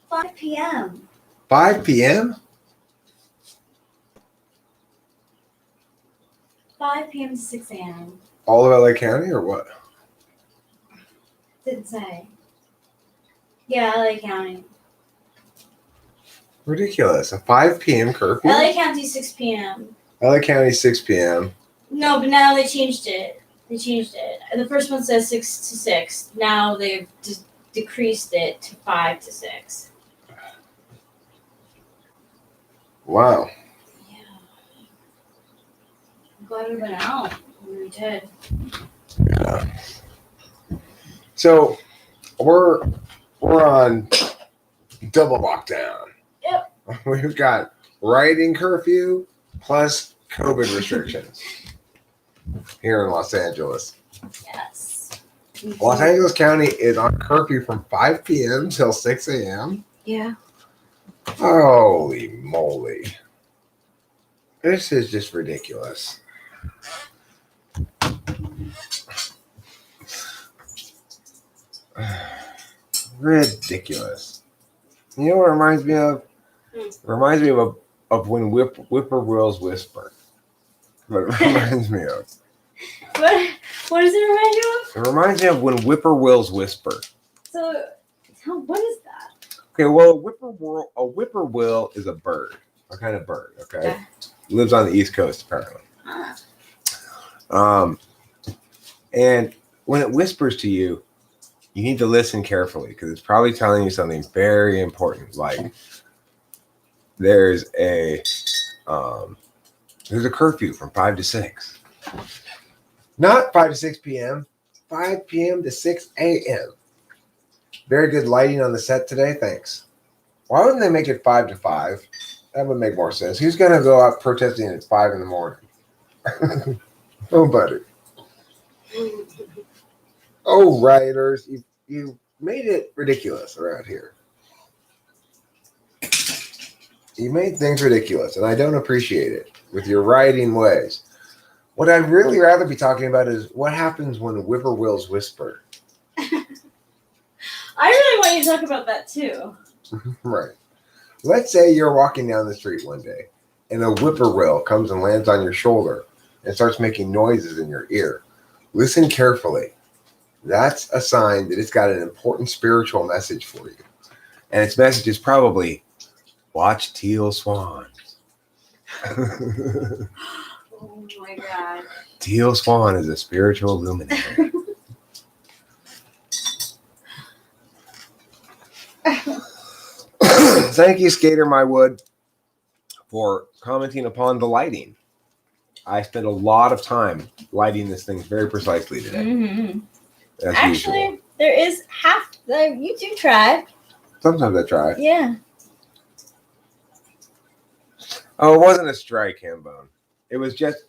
5 p.m. 5 p.m.? 5 p.m. to 6 a.m. All of LA County or what? Didn't say. Yeah, LA County. Ridiculous. A 5 p.m. curfew? LA County 6 p.m. LA County 6 p.m. No, but now they changed it. The first one says 6 to 6. Now they've decreased it to 5 to 6. Wow. Yeah. I'm glad we went out when we did. Yeah. So we're on double lockdown. Yep. We've got riding curfew plus COVID restrictions here in Los Angeles. Yes. Los Angeles County is on curfew from 5 p.m. till 6 a.m. Yeah. Holy moly. This is just ridiculous. Ridiculous. You know what it reminds me of? It reminds me of when whippoorwills whisper. What it reminds me of. What does it remind you of? It reminds me of when whippoorwills whisper. So, what is that? Okay, well, a whippoorwill is a bird, a kind of bird. Okay, lives on the East Coast apparently. And when it whispers to you, you need to listen carefully because it's probably telling you something very important. Like there's a curfew from 5 to 6. Not 5 to 6 p.m. 5 p.m. to 6 a.m. Very good lighting on the set today. Thanks. Why wouldn't they make it 5 to 5? That would make more sense. Who's going to go out protesting at 5 in the morning? Nobody. Oh, rioters, you made it ridiculous around here. You made things ridiculous, and I don't appreciate it with your rioting ways. What I'd really rather be talking about is what happens when whippoorwills whisper. I really want you to talk about that too. Right. Let's say you're walking down the street one day, and a whippoorwill comes and lands on your shoulder and starts making noises in your ear. Listen carefully. That's a sign that it's got an important spiritual message for you. And its message is probably, watch teal swans. Oh my God. Teal swan is a spiritual luminary. Thank you, Skater Mywood, for commenting upon the lighting. I spent a lot of time lighting this thing very precisely today. Mm-hmm. As Actually, usual. there is you do try. Sometimes I try. Yeah. Oh, it wasn't a strike, Hambone. It was just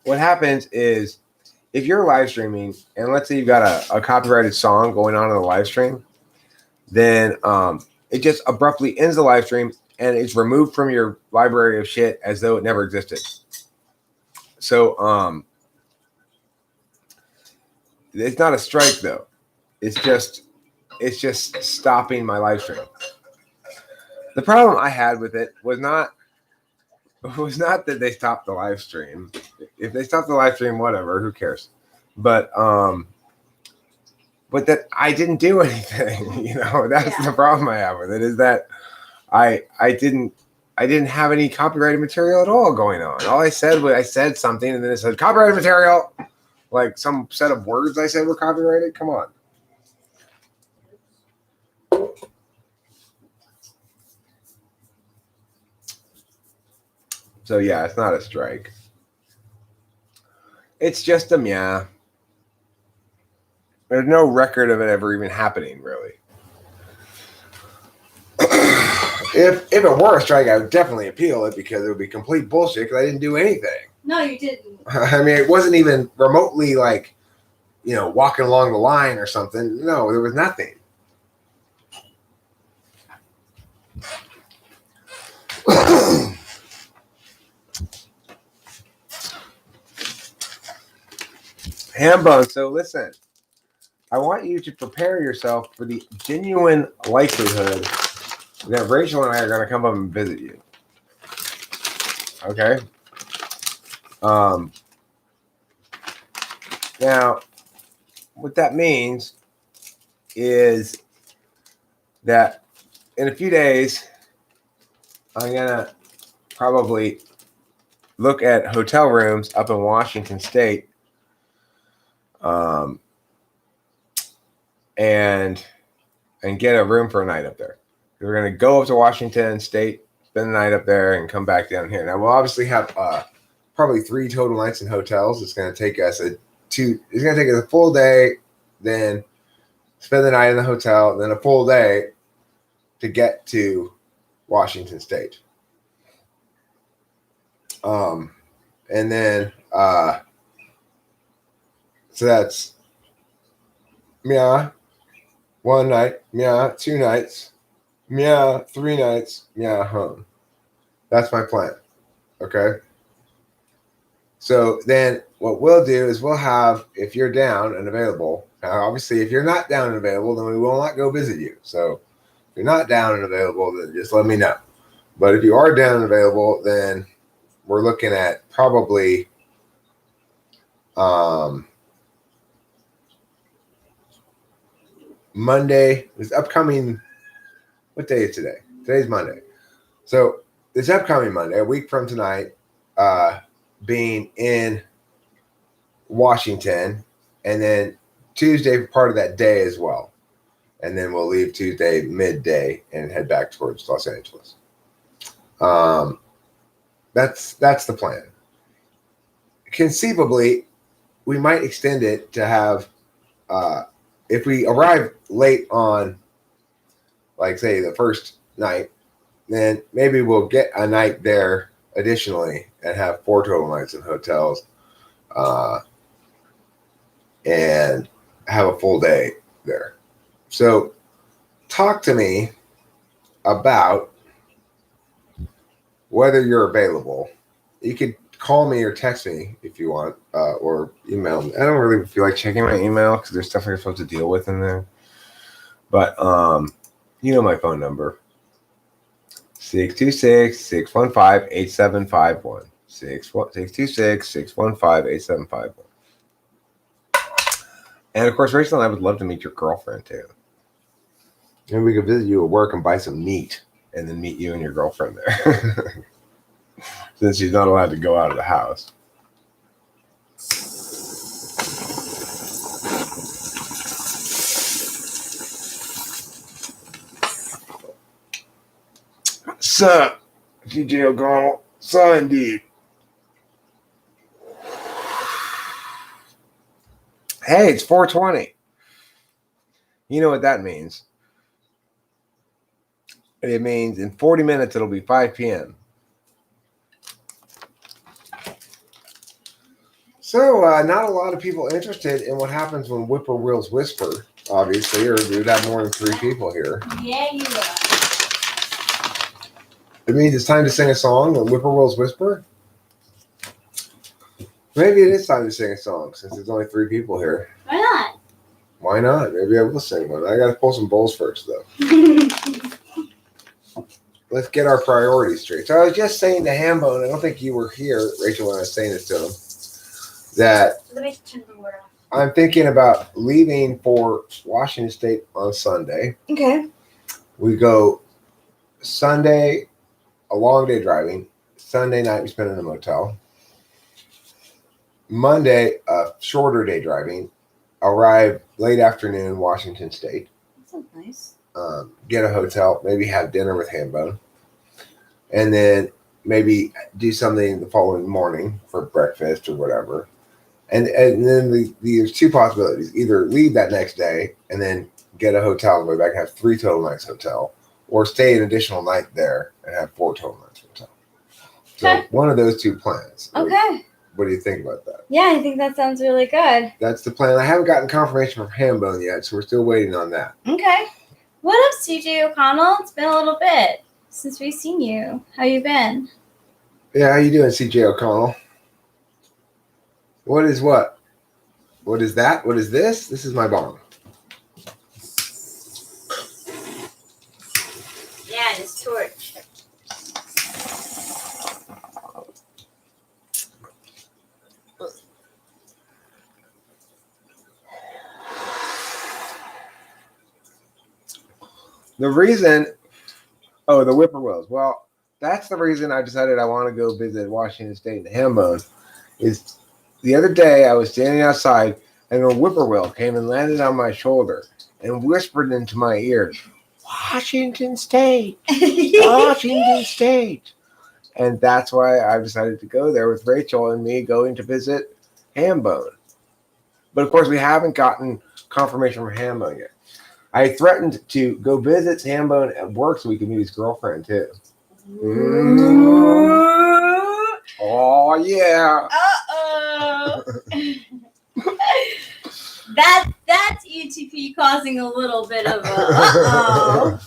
what happens is if you're live streaming and let's say you've got a copyrighted song going on in the live stream, then it just abruptly ends the live stream and it's removed from your library of shit as though it never existed. So it's not a strike though. It's just stopping my live stream. The problem I had with it was not that they stopped the live stream. If they stopped the live stream, whatever, who cares? But that I didn't do anything. You know, that's the problem I have with it is that I didn't have any copyrighted material at all going on. All I said was I said something and then it said copyrighted material, like some set of words I said were copyrighted. Come on. So yeah, it's not a strike. It's just a meow. There's no record of it ever even happening, really. If it were a strike, I would definitely appeal it because it would be complete bullshit because I didn't do anything. No, you didn't. I mean, it wasn't even remotely like, you know, walking along the line or something. No, there was nothing. Hambone, so listen, I want you to prepare yourself for the genuine likelihood Then Rachel and I are going to come up and visit you. Okay. Now, what that means is that in a few days, I'm going to probably look at hotel rooms up in Washington State, and get a room for a night up there. We're going to go up to Washington State, spend the night up there, and come back down here. Now, we'll obviously have probably 3 total nights in hotels. It's going to take us a full day, then spend the night in the hotel, then a full day to get to Washington State. And then so that's 1 night, 2 nights, 3 nights, home. That's my plan. Okay. So then what we'll do is we'll have, if you're down and available, now obviously if you're not down and available, then we will not go visit you. So if you're not down and available, then just let me know. But if you are down and available, then we're looking at probably Monday, this upcoming, what day is today? Today's Monday. So this upcoming Monday, a week from tonight, being in Washington, and then Tuesday for part of that day as well. And then we'll leave Tuesday midday and head back towards Los Angeles. That's the plan. Conceivably, we might extend it to have, if we arrive late on, like say the first night, then maybe we'll get a night there additionally and have 4 total nights in hotels, and have a full day there. So talk to me about whether you're available. You could call me or text me if you want, or email me. I don't really feel like checking my email because there's stuff I'm supposed to deal with in there. But you know my phone number. 626-615-8751. 626-615-8751. And of course, Rachel and I would love to meet your girlfriend too. And we could visit you at work and buy some meat, and then meet you and your girlfriend there. Since she's not allowed to go out of the house. Sir, DJ O'Connell. Sir, indeed. Hey, it's 4:20. You know what that means. It means in 40 minutes it'll be 5 p.m. So, not a lot of people interested in what happens when whippoorwills whisper, obviously, or we'd have more than 3 people here. Yeah, you will. It means it's time to sing a song when whippoorwills whisper. Maybe it is time to sing a song since there's only 3 people here. Why not? Why not? Maybe I will sing one. I got to pull some bowls first, though. Let's get our priorities straight. So I was just saying to Hambone, I don't think you were here, Rachel, when I was saying this to him, that Let me turn the water off. I'm thinking about leaving for Washington State on Sunday. Okay. We go Sunday, a long day driving. Sunday night, we spend in a motel. Monday, a shorter day driving. Arrive late afternoon, Washington State. That sounds nice. Get a hotel, maybe have dinner with Hambone. And then maybe do something the following morning for breakfast or whatever. And then there's 2 possibilities. Either leave that next day and then get a hotel and go back and have 3 total nights hotel, or stay an additional night there and have 4 total nights hotel. So Okay. one of those 2 plans. Okay. What do you think about that? Yeah, I think that sounds really good. That's the plan. I haven't gotten confirmation from Hambone yet, so we're still waiting on that. Okay. What up, CJ O'Connell? It's been a little bit since we've seen you. How you been? Yeah, how you doing, CJ O'Connell? What is what? What is that? What is this? This is my bong. Yeah, again. It's torch. The reason, the Whippoorwills. Well, that's the reason I decided I want to go visit Washington State and Hambone. Is the other day I was standing outside and a whippoorwill came and landed on my shoulder and whispered into my ear, Washington State, Washington State. And that's why I decided to go there with Rachel and me going to visit Hambone. But of course, we haven't gotten confirmation from Hambone yet. I threatened to go visit Hambone at work so we can meet his girlfriend too. Oh yeah. Uh-oh. That's ETP causing a little bit of a uh-oh.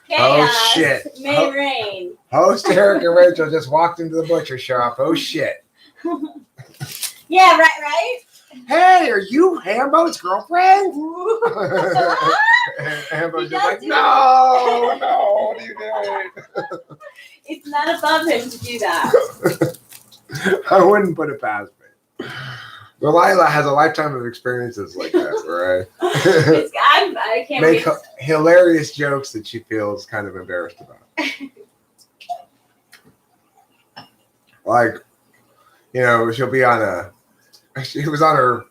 Chaos. Oh shit. May reign. Host Eric and Rachel just walked into the butcher shop. Oh shit. Yeah, right? Hey, are you Hambo's girlfriend? And Hambo's just like, no, what are you doing? It's not above him to do that. I wouldn't put it past me. Delilah has a lifetime of experiences like that, right? I can't Make wait. hilarious jokes that she feels kind of embarrassed about. Like, she'll be she was on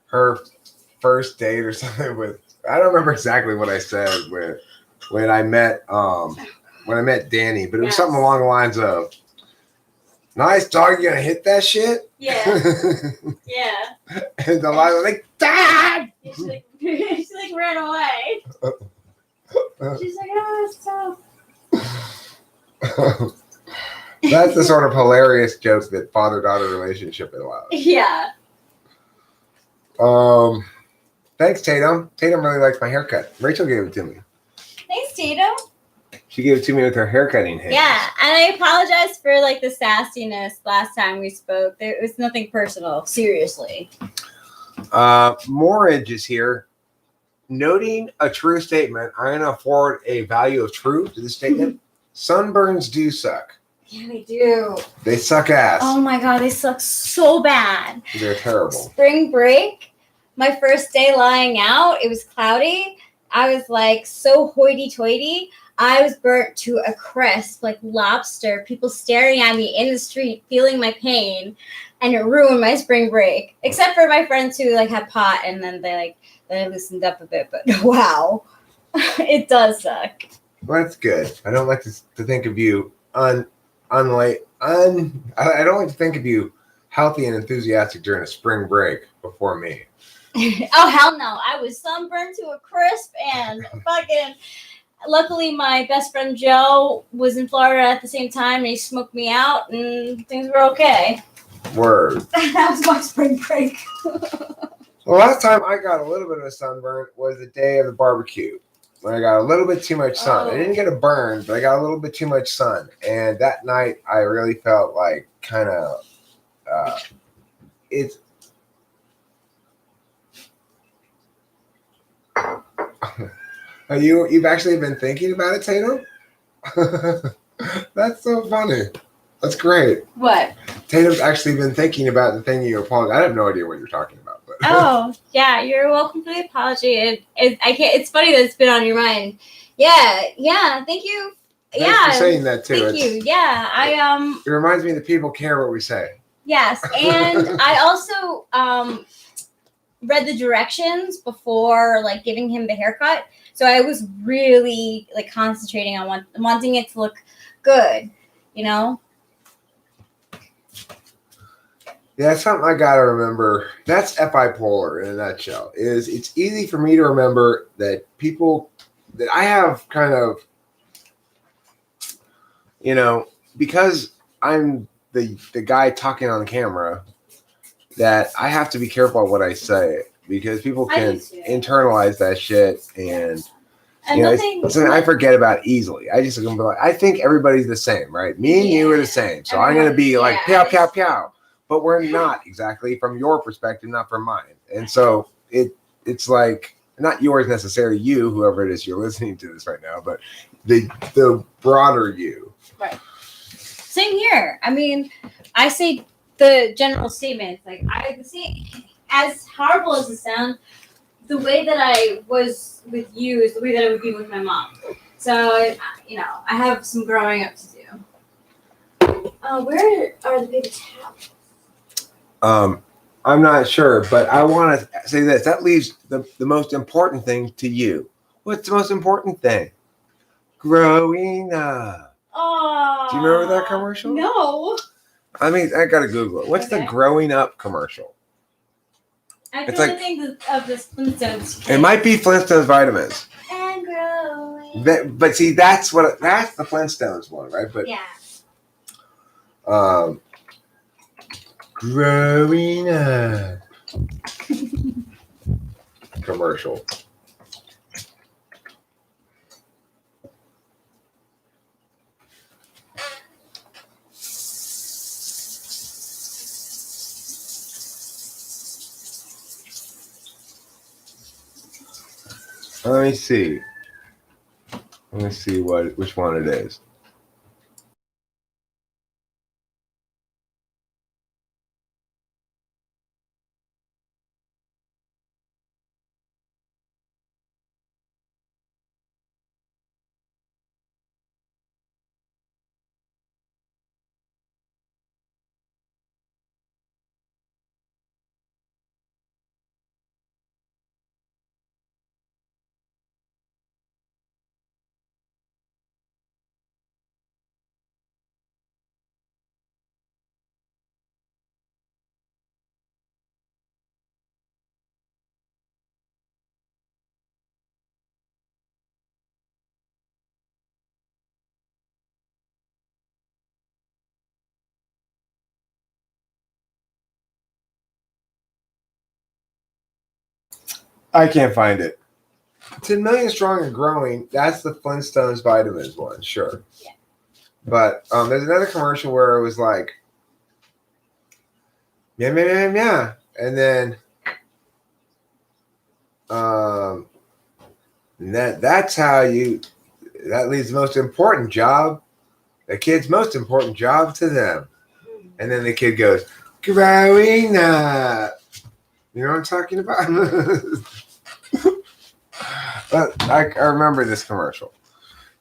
her first date or something with, I don't remember exactly what I said when I met Danny, but it was something along the lines of, nice dog, you gonna hit that shit? Yeah. Yeah. And Delilah was like, Dad! She ran away. She's like, oh, stop. That's the sort of hilarious joke that father-daughter relationship allows. Yeah. Thanks, Tatum. Tatum really likes my haircut. Rachel gave it to me. Thanks, Tatum. She gave it to me with her haircutting hands. Yeah, and I apologize for the sassiness last time we spoke. It was nothing personal. Seriously. Morridge is here. Noting a true statement, I'm going to afford a value of truth to this statement. Sunburns do suck. Yeah, they do. They suck ass. Oh my god, they suck so bad. They're terrible. Spring break, my first day lying out, it was cloudy. I was so hoity-toity. I was burnt to a crisp, like lobster. People staring at me in the street, feeling my pain, and it ruined my spring break. Except for my friends who had pot, and then they loosened up a bit. But wow, it does suck. Well, that's good. I don't like to think of you I don't like to think of you healthy and enthusiastic during a spring break before me. Oh hell no! I was sunburned to a crisp and fucking. Luckily, my best friend Joe was in Florida at the same time, and he smoked me out, and things were okay. Word. That was my spring break. The last time I got a little bit of a sunburn was the day of the barbecue, when I got a little bit too much sun. I didn't get a burn, but I got a little bit too much sun. And that night, I really felt like kind of it's. You've actually been thinking about it, Tatum? That's so funny. That's great. What? Tatum's actually been thinking about the thing you apologized. I have no idea what you're talking about. But. Oh, yeah, you're welcome for the apology. It's funny that it's been on your mind. Yeah, thank you. Thanks for saying that too. Thank you. Yeah, It reminds me that people care what we say. Yes, and I also read the directions before giving him the haircut. So I was really concentrating on wanting it to look good, Yeah, that's something I gotta remember. That's bipolar in a nutshell. It's easy for me to remember that people that I have kind of, because I'm the guy talking on camera, that I have to be careful of what I say because people can internalize that shit and it's something I forget about easily. I just gonna be I think everybody's the same, right? Me and you are the same. So I'm gonna be pow, pow, pow. But we're not exactly from your perspective, not from mine. And so it's not yours necessarily, you, whoever it is you're listening to this right now, but the broader you. Right. Same here. I mean, I say the general statements. Like I see, as horrible as it sounds, the way that I was with you is the way that I would be with my mom. So I have some growing up to do. Where are the paper towels? I'm not sure, but I want to say this. That leaves the most important thing to you. What's the most important thing? Growing up. Oh. Do you remember that commercial? No. I mean, I gotta Google it. What's the growing up commercial? I can only think of this Flintstones. It might be Flintstones vitamins. And growing. But see, that's the Flintstones one, right? But yeah. Growing up commercial. Let me see. Which one it is. I can't find it. 10 million strong and growing. That's the Flintstones vitamins one, sure. Yeah. But there's another commercial where it was like, yeah, and then that's how that leads the most important job, the kid's most important job to them. And then the kid goes, growing up. You know what I'm talking about? But I remember this commercial.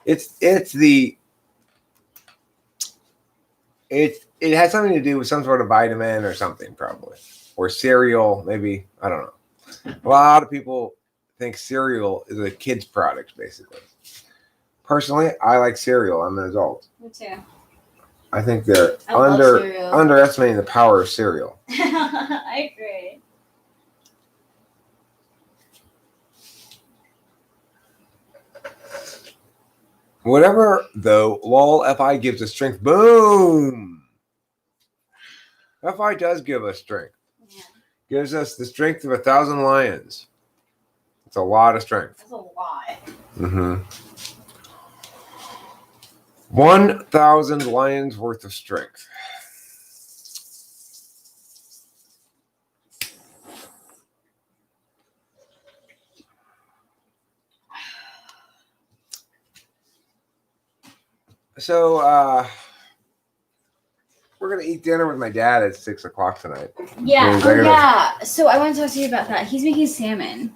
It has something to do with some sort of vitamin or something, probably, or cereal, maybe. I don't know. A lot of people think cereal is a kid's product, basically. Personally, I like cereal. I'm an adult. Me too. I think they're underestimating the power of cereal. I agree. Whatever, though, lol, FI gives us strength. Boom! FI does give us strength. Yeah. Gives us the strength of 1,000 lions. It's a lot of strength. That's a lot. Mm-hmm. 1,000 lions worth of strength. So, we're going to eat dinner with my dad at 6 o'clock tonight. Yeah. Yeah. So, I want to talk to you about that. He's making salmon.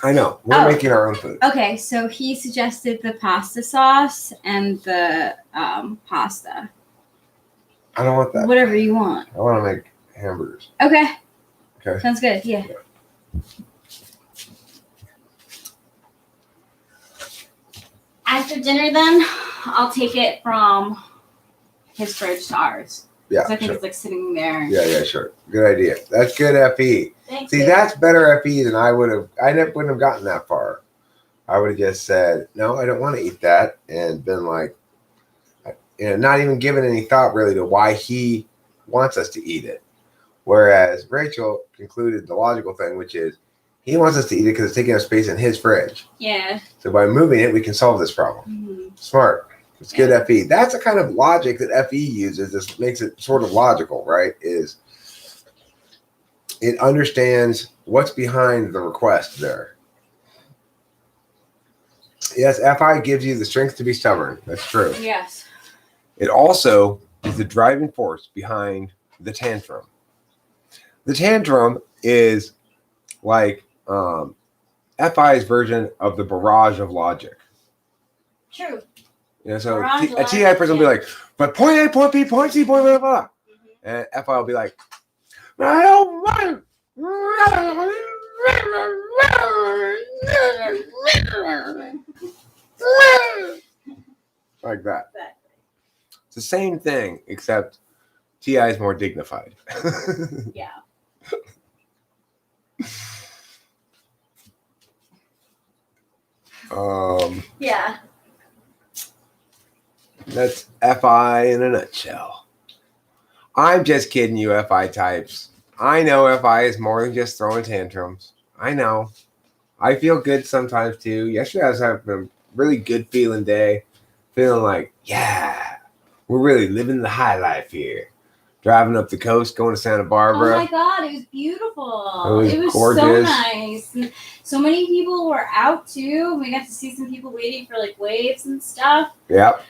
I know. We're making our own food. Okay. So, he suggested the pasta sauce and the pasta. I don't want that. Whatever you want. I want to make hamburgers. Okay. Okay. Sounds good. Yeah. After dinner, then, I'll take it from his fridge to ours. Yeah, I think it's like sitting there. Yeah, sure. Good idea. That's good FE. Thank See, you. that's better FE than I would have. Wouldn't have gotten that far. I would have just said, no, I don't want to eat that, and been like, not even given any thought really to why he wants us to eat it. Whereas Rachel concluded the logical thing, which is he wants us to eat it because it's taking up space in his fridge. Yeah. So by moving it, we can solve this problem. Mm-hmm. Smart. It's good FE. That's a kind of logic that FE uses. This makes it sort of logical, right? Is it understands what's behind the request there. Yes, FI gives you the strength to be stubborn. That's true. Yes. It also is the driving force behind the tantrum. The tantrum is like FI's version of the barrage of logic. True. You know, so Barrage a TI person will be like, but point A, point B, point C, point blah, blah. And FI will be like, I don't want like that. It's the same thing, except TI is more dignified. Yeah. Yeah. That's FI in a nutshell. I'm just kidding you, FI types. I know FI is more than just throwing tantrums. I know. I feel good sometimes too. Yesterday I was having a really good feeling day. Feeling like, yeah, we're really living the high life here. Driving up the coast, going to Santa Barbara. Oh my God, it was beautiful. It was so gorgeous. nice. And so many people were out too. We got to see some people waiting for like waves and stuff. Yep.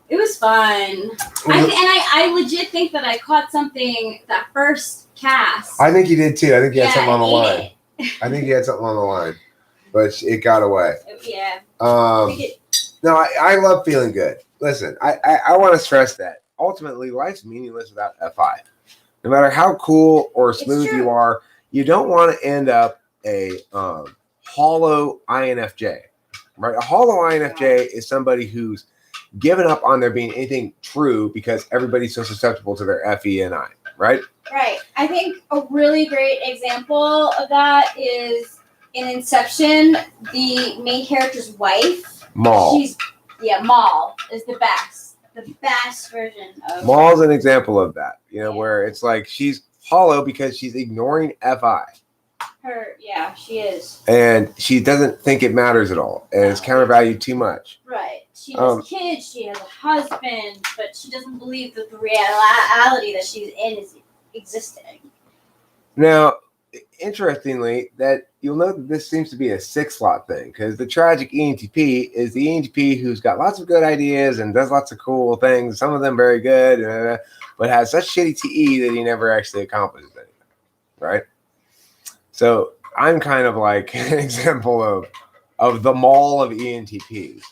It was fun. I legit think that I caught something that first cast. I think you did too. I think you had something on the ate line. it. I think you had something on the line, but it got away. Yeah. No, I love feeling good. Listen, I want to stress that ultimately life's meaningless without FI. No matter how cool or smooth you are, you don't want to end up a hollow INFJ, right? A hollow INFJ is somebody who's given up on there being anything true because everybody's so susceptible to their FE and I, right? Right. I think a really great example of that is in Inception, the main character's wife. Maul. Maul is the best. The best version of Maul's an example of that, where it's like she's hollow because she's ignoring FI. She is. And she doesn't think it matters at all. And it's countervalued too much. Right. She has kids, she has a husband, but she doesn't believe that the reality that she's in is existing. Now, interestingly, that you'll note that this seems to be a 6-slot thing, because the tragic ENTP is the ENTP who's got lots of good ideas and does lots of cool things, some of them very good, but has such shitty TE that he never actually accomplishes anything, right? So I'm kind of like an example of the mall of ENTPs.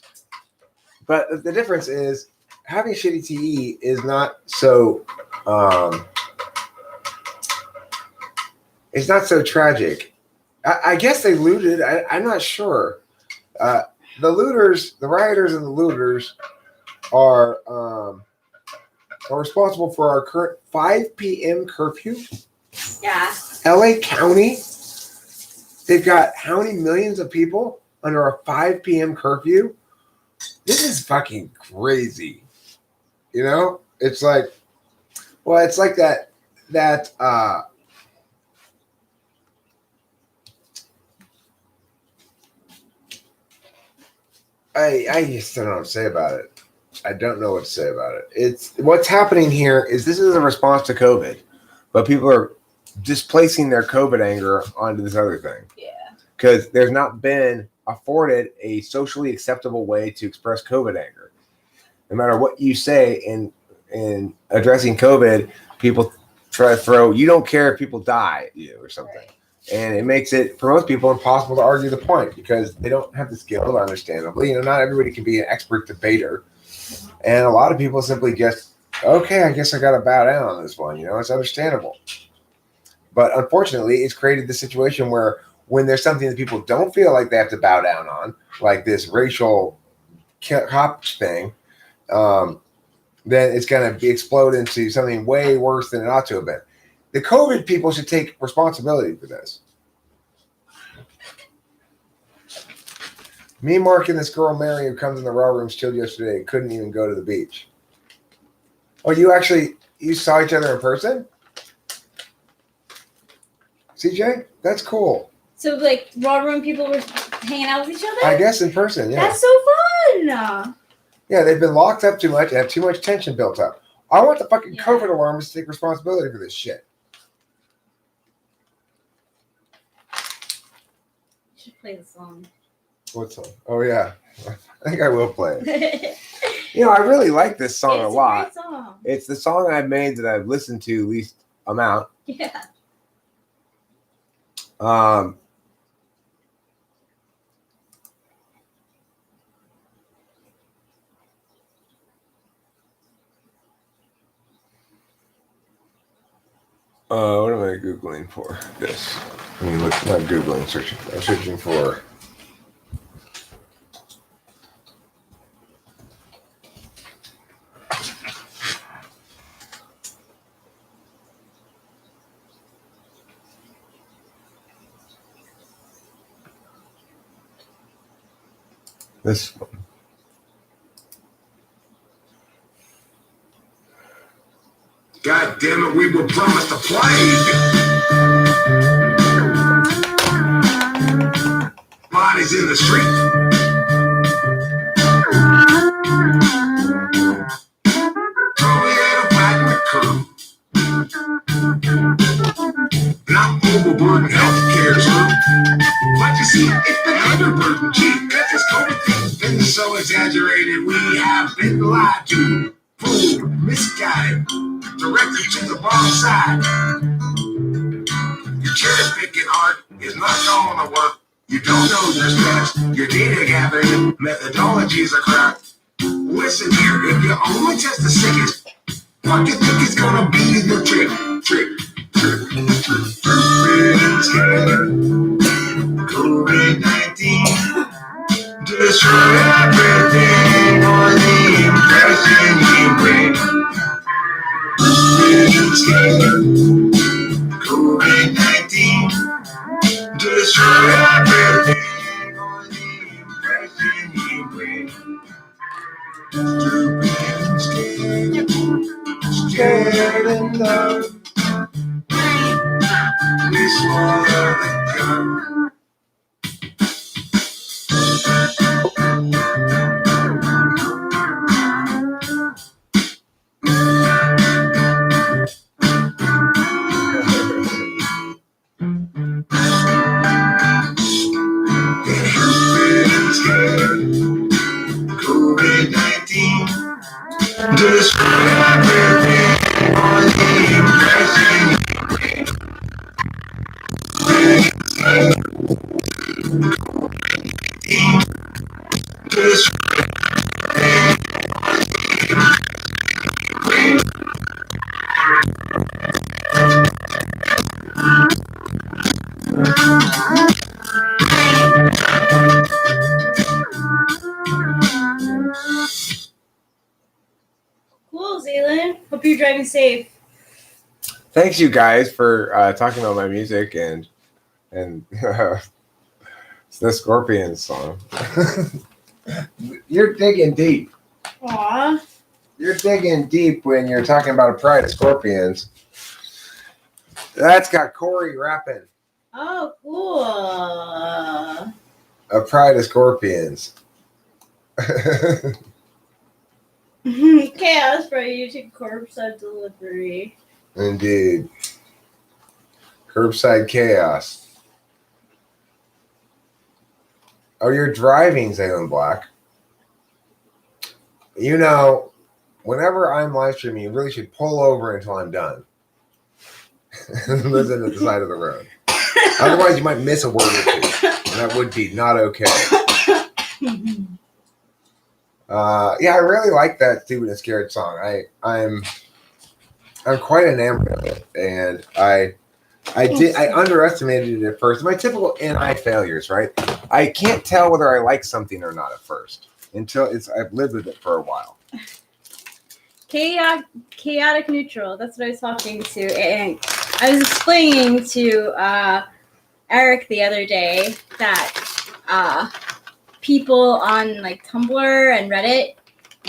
But the difference is having shitty TE is not so it's not so tragic. I guess they looted. I'm not sure. The rioters and the looters are responsible for our current 5 p.m. curfew. Yeah. LA County, they've got how many millions of people under a 5 p.m. curfew? This is fucking crazy. It's like, well, it's like that I just don't know what to say about it. I don't know what to say about it. It's what's happening here is this is a response to COVID, but people are displacing their COVID anger onto this other thing. Yeah. Because there's not been afforded a socially acceptable way to express COVID anger. No matter what you say in addressing COVID, people try to throw, you don't care if people die at you or something. Right. And it makes it, for most people, impossible to argue the point because they don't have the skill, understandably. Not everybody can be an expert debater. And a lot of people simply just, okay, I guess I got to bow down on this one. It's understandable. But unfortunately, it's created the situation where when there's something that people don't feel like they have to bow down on, like this racial cop thing, then it's going to explode into something way worse than it ought to have been. The COVID people should take responsibility for this. Me, Mark, and this girl, Mary, who comes in the raw room, chilled yesterday and couldn't even go to the beach. Oh, you saw each other in person? CJ? That's cool. So, like, raw room people were hanging out with each other? I guess in person, yeah. That's so fun! Yeah, they've been locked up too much and have too much tension built up. I want the fucking COVID alarms to take responsibility for this shit. play the song. What song? Oh yeah, I think I will play it. It's I really like this song a lot. great song. It's the song I've made that I've listened to least amount. Yeah. What am I Googling for? This. I mean, look, not Googling, searching. I'm searching for. This one. God damn it, we were promised a plague. Bodies in the street. Totally out of crew. Not overburdened healthcare true. But you see, it's been underburdened, gee, cause it's COVID been so exaggerated, we have been lied to, fooled, misguided, directed to the wrong side. Your cherry picking art is not gonna work. You don't know your steps, your data gathering methodologies are crap. Listen here, if you only test the sickest, what you think is gonna be the trick? COVID-19 destroy everything on the impression you bring. COVID-19 destroy everything on the impression you bring. Stupid, scared and love. We swallow the gun. COVID-19 destroy everything on the impression. Cool, Zaylen. Hope you're driving safe. Thanks, you guys, for talking about my music and the Scorpions song. You're digging deep. Aw. You're digging deep when you're talking about a pride of Scorpions. That's got Corey rapping. Oh, cool. A pride of Scorpions. Chaos for YouTube curbside delivery. Indeed. Curbside chaos. Oh, you're driving, Zaylen Black. Whenever I'm live streaming, you really should pull over until I'm done. And listen at the side of the road. Otherwise, you might miss a word or two. And that would be not okay. Yeah, I really like that Stupid and Scared song. I'm quite enamored of it, and I underestimated it at first. My typical NI failures, right? I can't tell whether I like something or not at first until I've lived with it for a while. Chaotic neutral. That's what I was talking to, and I was explaining to Eric the other day that people on like Tumblr and Reddit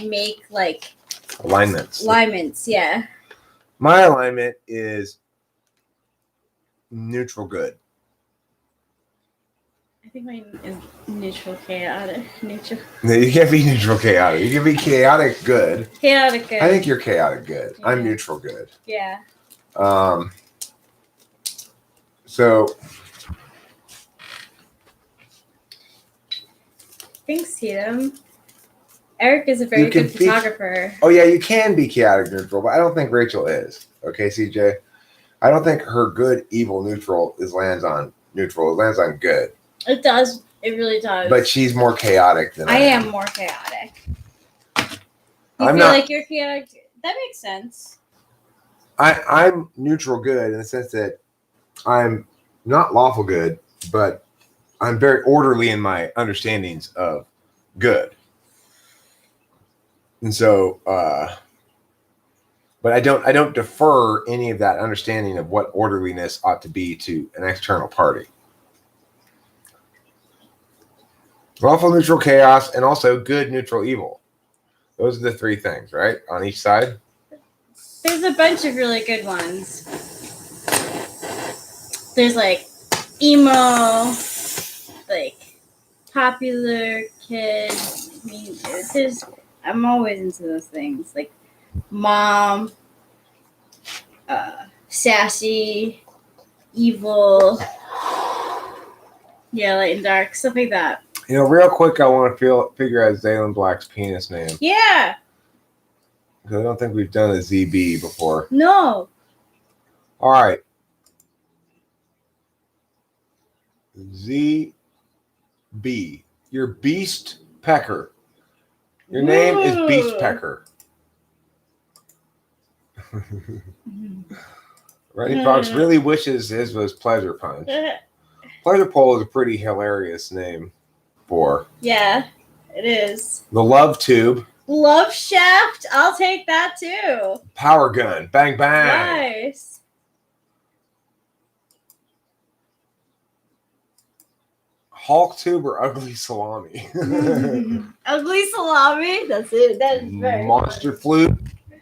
make like alignments. Yeah. My alignment is neutral good. I think mine is neutral chaotic. Neutral. You can't be neutral chaotic. You can be chaotic good. Chaotic good. I think you're chaotic good. Yeah. I'm neutral good. Yeah. So Thanks, Tatum. Eric is a very good photographer. Oh yeah, you can be chaotic neutral, but I don't think Rachel is. Okay, CJ. I don't think her good, evil, neutral lands on neutral. It lands on good. It does. It really does. But she's more chaotic than I am. I am more chaotic. I'm feel not like you're chaotic. That makes sense. I'm neutral good in the sense that I'm not lawful good, but I'm very orderly in my understandings of good. And so, but I don't defer any of that understanding of what orderliness ought to be to an external party. Lawful, neutral, chaos, and also good, neutral, evil. Those are the three things, right? On each side. There's a bunch of really good ones. There's like emo, like popular kid. I'm always into those things. Like mom, sassy, evil. Yeah, light and dark, stuff like that. You know, real quick, I want to figure out Zaylin Black's penis name. Yeah. Because I don't think we've done a ZB before. No. All right. ZB. You're Beast Pecker. Your name is Beast Pecker. Randy Fox really wishes his was Pleasure Punch. Pleasure Pole is a pretty hilarious name for. Yeah, it is. The Love Tube. Love Shaft. I'll take that too. Power Gun. Bang, bang. Nice. Hulk Tube or Ugly Salami? Ugly Salami. That's it. That is very Monster Flute.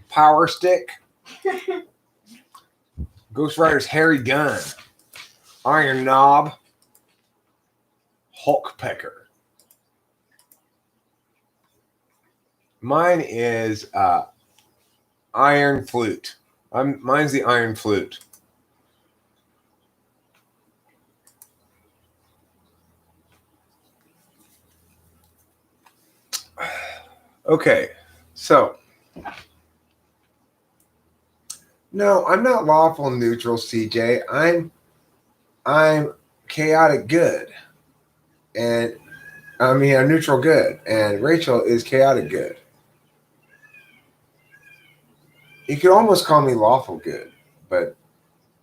Power Stick. Ghost Rider's Hairy Gun. Iron Knob. Hulk Pecker. Mine is Iron Flute. Mine's the Iron Flute. Okay, so no, I'm not lawful neutral, CJ. I'm chaotic good, and I'm neutral good, and Rachel is chaotic good. You could almost call me lawful good, but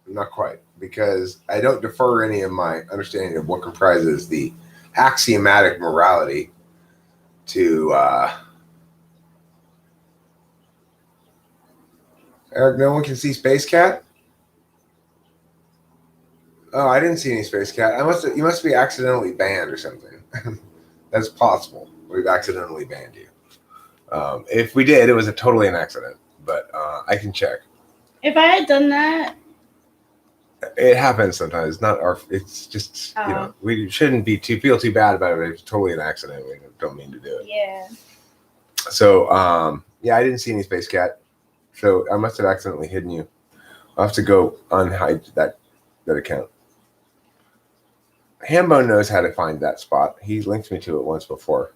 not quite, because I don't defer any of my understanding of what comprises the axiomatic morality to Eric. No one can see Space Cat. Oh, I didn't see any Space Cat. You must be accidentally banned or something. That's possible. We've accidentally banned you. If we did, it was totally an accident. But I can check. If I had done that, it happens sometimes. It's just we shouldn't feel too bad about it. It's totally an accident. We don't mean to do it. Yeah. So yeah, I didn't see any Space Cat. So I must have accidentally hidden you. I'll have to go unhide that account. Hambone knows how to find that spot. He linked me to it once before.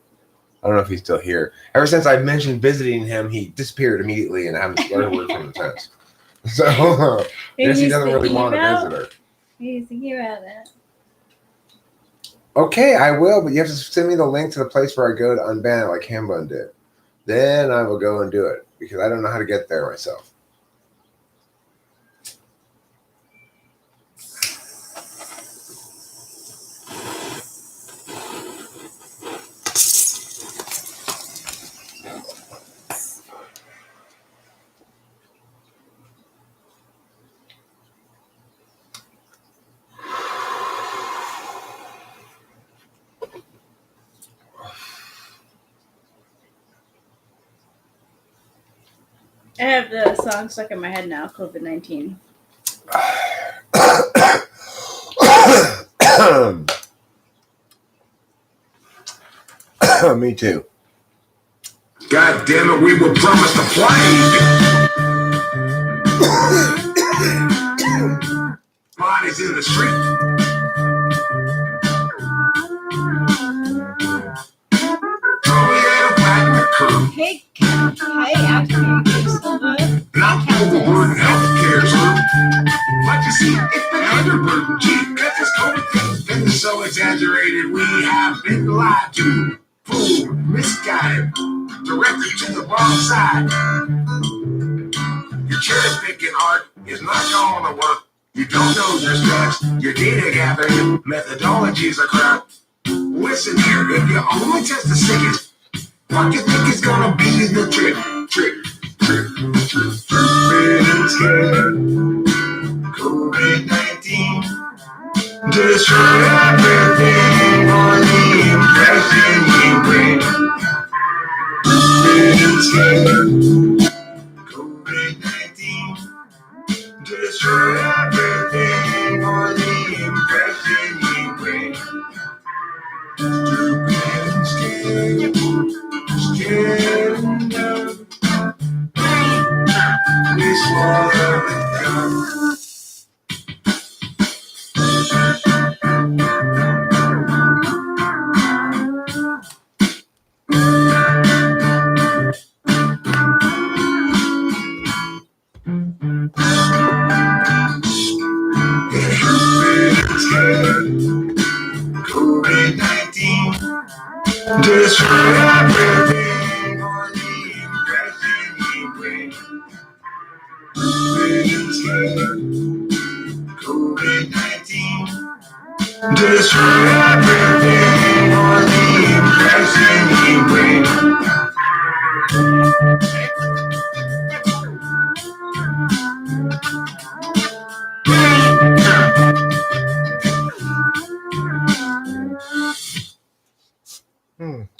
I don't know if he's still here. Ever since I mentioned visiting him, he disappeared immediately, and I haven't heard a word from him since. So I guess he doesn't really want a visitor. He's thinking about it. Okay, I will, but you have to send me the link to the place where I go to unban it like Hambone did. Then I will go and do it, because I don't know how to get there myself. I have the song stuck in my head now, COVID-19. Me too. God damn it, we were promised a plane. Bodies in the street. Hey, actually, Not overburdened healthcare, sir. But you see, it's been underburdened. Gee, that's just COVID thing. Been so exaggerated, we have been lied to. Fooled, misguided, directed to the wrong side. Your cherry picking art is not gonna work. You don't know your steps, your data gathering methodologies are crap. Listen here, if you only test the sickest, what you think is gonna be the trick? Being scared, COVID-19, destroy everything on the impression you bring. Being scared, COVID-19, destroy everything on the impression you bring. Scared enough. We swallow the gun. COVID-19, destroy everything on the impression you bring. Being scared, COVID-19, destroy everything on the impression you bring.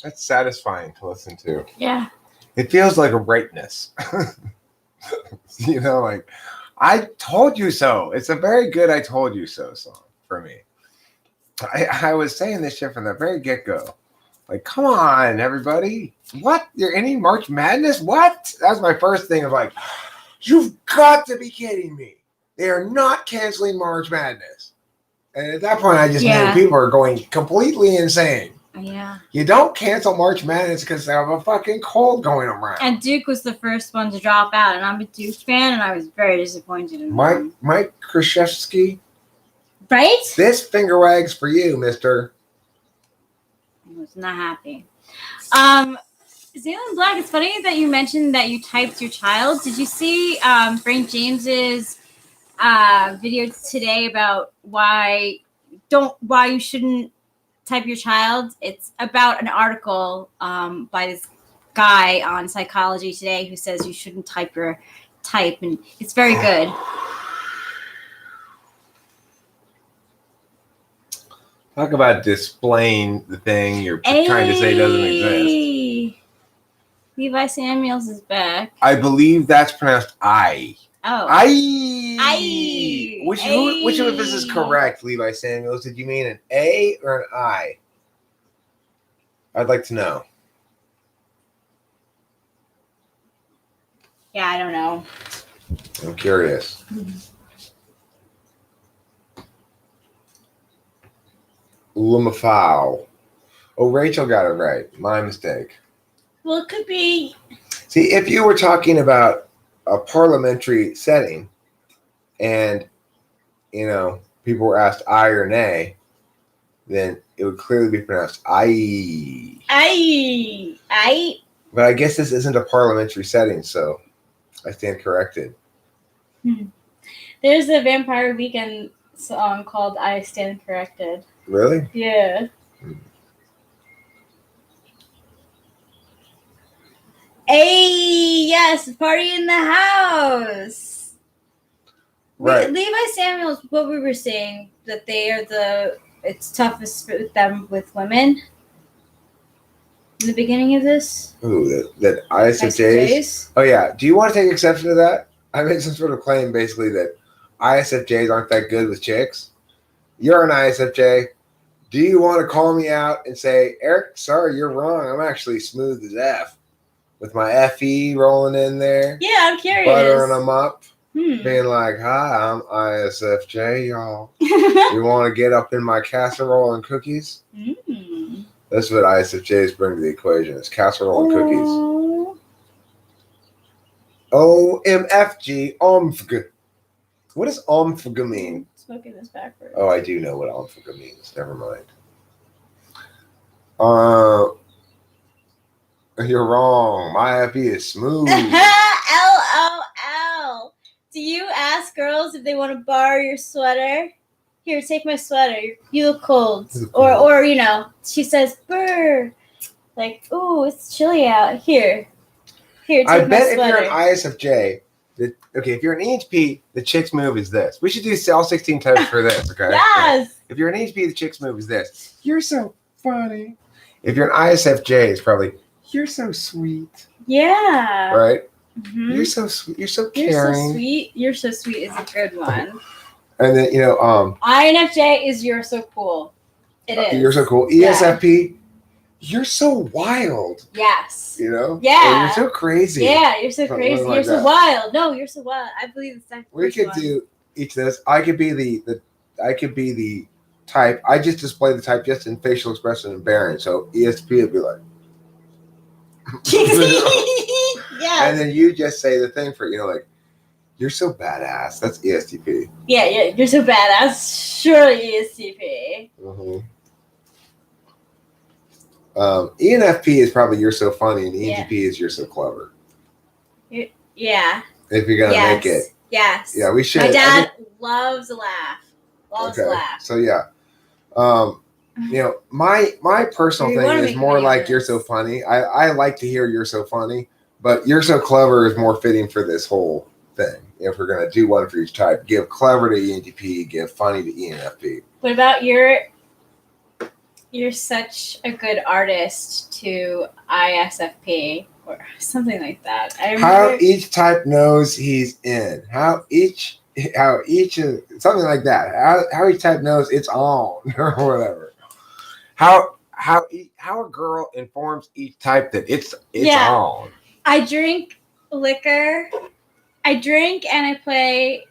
That's satisfying to listen to. Yeah. It feels like a rightness. You know, like, I told you so. It's a very good I told you so song for me. I was saying this shit from the very get-go. Like, come on, everybody. What? You're any March Madness? What? That was my first thing of like, you've got to be kidding me. They are not canceling March Madness. And at that point, I just knew people are going completely insane. Yeah. You don't cancel March Madness because they have a fucking cold going around. And Duke was the first one to drop out, and I'm a Duke fan, and I was very disappointed in him. Mike Krzyzewski. Right? This finger wags for you, mister. I was not happy. Zaylen Black, it's funny that you mentioned that you typed your child. Did you see Frank James's video today about why you shouldn't type your child? It's about an article by this guy on Psychology Today who says you shouldn't type your type, and it's very good. Talk about displaying the thing you're trying to say doesn't exist. Levi Samuels is back. I believe that's pronounced I. Oh. I. Which of this is correct, Levi Samuels? Did you mean an A or an I? I'd like to know. Yeah, I don't know. I'm curious. Lumafau. Oh, Rachel got it right. My mistake. Well, it could be. See, if you were talking about a parliamentary setting and, you know, people were asked aye or nay, then it would clearly be pronounced aye. Aye. But I guess this isn't a parliamentary setting, so I stand corrected. There's a Vampire Weekend song called I Stand Corrected. Really? Yeah. Hey, yes, party in the house. Right. Levi Samuels, what we were saying, that they are it's toughest with them with women. In the beginning of this? Ooh, that ISFJs? Oh, yeah. Do you want to take exception to that? I made some sort of claim, basically, that ISFJs aren't that good with chicks. You're an ISFJ. Do you want to call me out and say, Eric, sorry, you're wrong. I'm actually smooth as F. With my FE rolling in there. Yeah, I'm curious. Buttering them up. Being like, hi, I'm ISFJ, y'all. You want to get up in my casserole and cookies? That's what ISFJs bring to the equation. It's casserole and cookies. OMFG, OMFG. What does OMFG mean? Smoking this backwards. Oh, I do know what OMFG means. Never mind. You're wrong. My FE is smooth. LOL. Do you ask girls if they want to borrow your sweater? Here, take my sweater. You look cold. Or you know, she says, "Brr." Like, ooh, it's chilly out. Here, take I my bet if sweater. you're an ISFJ, if you're an EHP, the chick's move is this. We should do all 16 types for this, okay? Yes. If you're an EHP, the chick's move is this. You're so funny. If you're an ISFJ, it's probably, you're so sweet. Yeah. Right? Mm-hmm. You're so sweet. You're so You're caring. so sweet. You're so sweet is a good one. And then, INFJ is you're so cool. It is. You're so cool. ESFP, you're so wild. Yes. You know? Yeah. Or you're so crazy. Yeah, you're so crazy. Like you're so wild. No, you're so wild. I believe the second. We could do each of this. I could be the type. I just display the type just in facial expression and bearing. So ESP would be like. Yeah. And then you just say the thing for like, you're so badass. That's ESTP. Yeah, you're so badass. Sure, ESTP. Mm-hmm. ENFP is probably you're so funny, and ENTP is you're so clever. Yeah. If you're gonna make it. Yes. Yeah, we should. My dad loves a laugh. Loves a laugh. So yeah. My personal thing is more like you're so funny. I like to hear you're so funny, but you're so clever is more fitting for this whole thing. If we're gonna do one for each type, give clever to ENTP, give funny to ENFP. What about you're such a good artist to ISFP or something like that. How each type knows he's in. How each something like that. How each type knows it's on or whatever. How a girl informs each type that it's on. I drink liquor. I drink and I play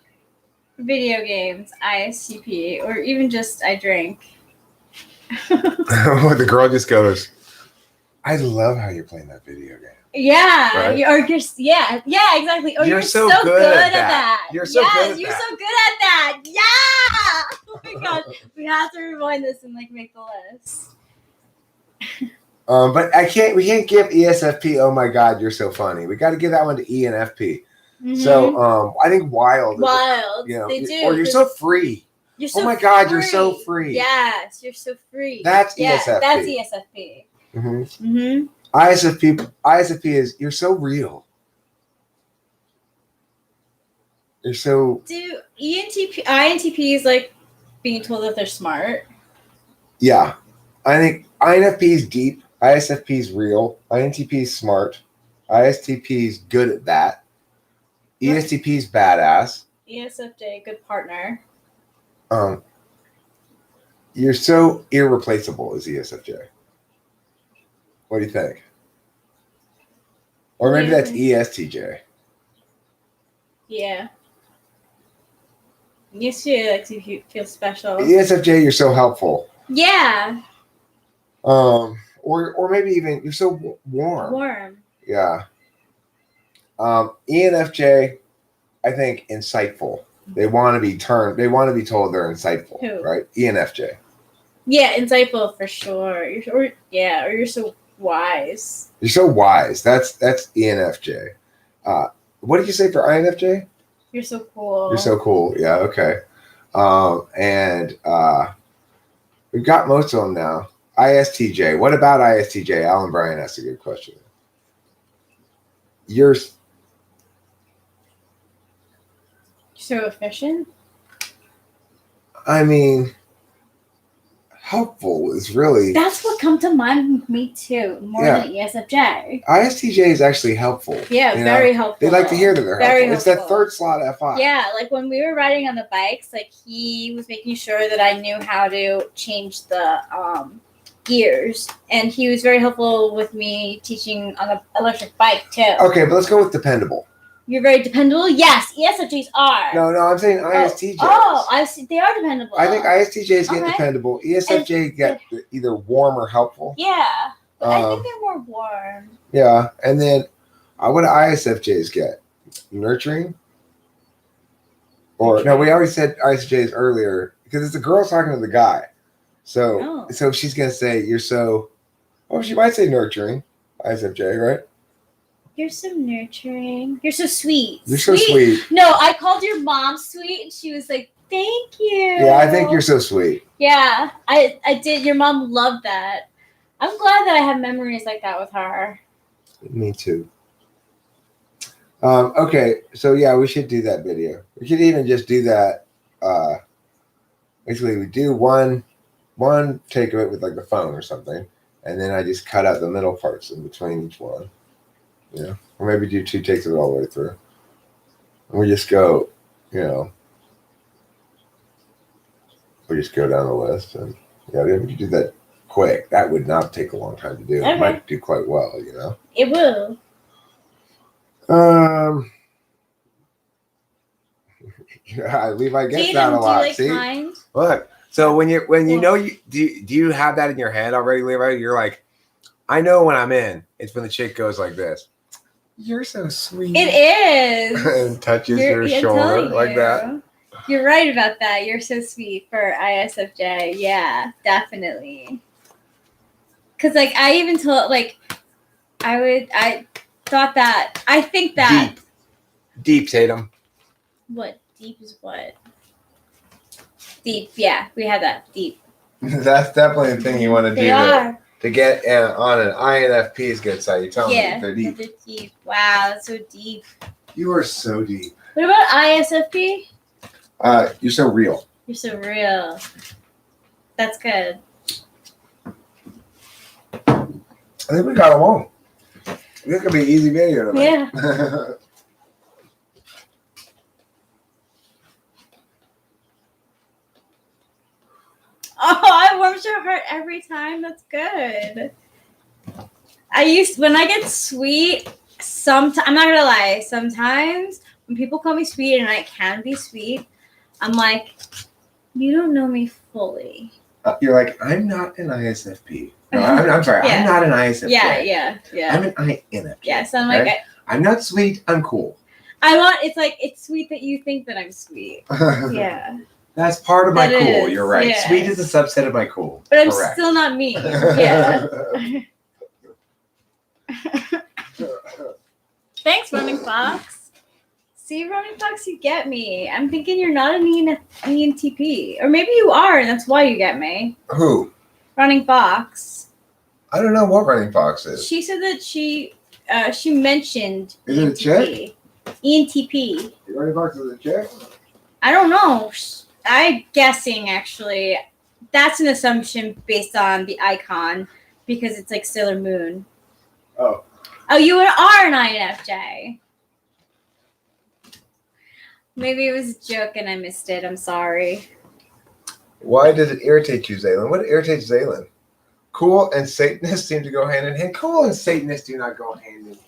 video games, ISTP, or even just I drink. The girl just goes, I love how you're playing that video game. Yeah. Right? Exactly. Or you're so good at that. You're so good at you're that. so good at that. Yeah. Oh my gosh. We have to rewind this and make the list. But we can't give ESFP, oh my God, you're so funny. We got to give that one to ENFP. Mm-hmm. So I think wild. They do. Or you're so free. You're so oh my God, free. you're so free. Yes, you're so free. That's ESFP. That's ESFP. Mm-hmm. Mm-hmm. ISFP is you're so real. You're so. Do INTP is like being told that they're smart? Yeah, I think INFP is deep. ISFP is real. INTP is smart. ISTP is good at that. ESTP is badass. ESFJ, good partner. You're so irreplaceable as ESFJ. What do you think? Or maybe that's ESTJ. Yeah. ESTJ likes you feel special. ESFJ, you're so helpful. Yeah. Or maybe even you're so warm. Warm. Yeah. ENFJ, I think insightful. They want to be told they're insightful. Who? Right? ENFJ. Yeah, insightful for sure. Or you're so wise. You're so wise. That's ENFJ. What did you say for INFJ? You're so cool. You're so cool. Yeah, okay. And we've got most of them now. ISTJ. What about ISTJ? Alan Bryan asked a good question. You're so efficient? I mean, helpful is really... That's what come to mind with me too, more than ESFJ. ISTJ is actually helpful. Yeah, very helpful. They like to hear that they're helpful. It's that third slot F5. Yeah, like when we were riding on the bikes, like he was making sure that I knew how to change the gears. And he was very helpful with me teaching on an electric bike too. Okay, but let's go with dependable. You're very dependable? Yes, ESFJs are. No, I'm saying ISTJs. They are dependable. I think ISTJs get dependable. ESFJ get either warm or helpful. Yeah, but I think they're more warm. Yeah, and then what do ISFJs get? Nurturing? Or no, we already said ISFJs earlier because it's the girl talking to the guy. So she's gonna say you're so. Oh, she might say nurturing. ISFJ, right? You're so nurturing. You're so sweet. You're so sweet. No, I called your mom sweet, and she was like, "Thank you." Yeah, I think you're so sweet. Yeah, I did. Your mom loved that. I'm glad that I have memories like that with her. Me too. Okay, so yeah, we should do that video. We should even just do that. Basically, we do one take of it with like the phone or something, and then I just cut out the middle parts in between each one. Yeah, or maybe do 2 takes of it all the way through. And we just go, we just go down the list, and yeah, we could do that quick. That would not take a long time to do. Okay. It might do quite well, It will. Yeah, Levi gets that a lot. See, kind? Look. So when you do you have that in your head already, Levi? You're like, I know when I'm in. It's when the chick goes like this. You're so sweet. It is. And touches your shoulder like that. You're right about that. You're so sweet for ISFJ. Yeah, definitely. Because like I even told I think that deep Tatum. What deep is what? Deep, yeah, we have that deep. That's definitely the thing you want to do to get on an INFP's good side. You tell them they're deep. They're deep. Wow, that's so deep. You are so deep. What about ISFP? You're so real. You're so real. That's good. I think we got along. This could be an easy video to make. Yeah. Oh, I warm your heart every time. That's good. When I get sweet, I'm not gonna lie, sometimes when people call me sweet and I can be sweet, I'm like, you don't know me fully. You're like, I'm not an ISFP. No, I'm sorry, I'm not an ISFP. Yeah. I'm an INFP. Yeah, so I'm like, I'm not sweet, I'm cool. It's sweet that you think that I'm sweet. Yeah. That's part of my cool. Is, you're right. yeah. Sweet is a subset of my cool. But I'm still not me. Yeah. Thanks, Running Fox. See, Running Fox, you get me. I'm thinking you're not an ENTP. Or maybe you are, and that's why you get me. Who? Running Fox. I don't know what Running Fox is. She said that she mentioned Is it a chick? ENTP. Running Fox is a chick? I don't know. I'm guessing, actually. That's an assumption based on the icon because it's like Sailor Moon. Oh, you are an INFJ. Maybe it was a joke and I missed it. I'm sorry. Why does it irritate you, Zaylin? What irritates Zaylin? Cool and Satanist seem to go hand in hand. Cool and Satanist do not go hand in hand.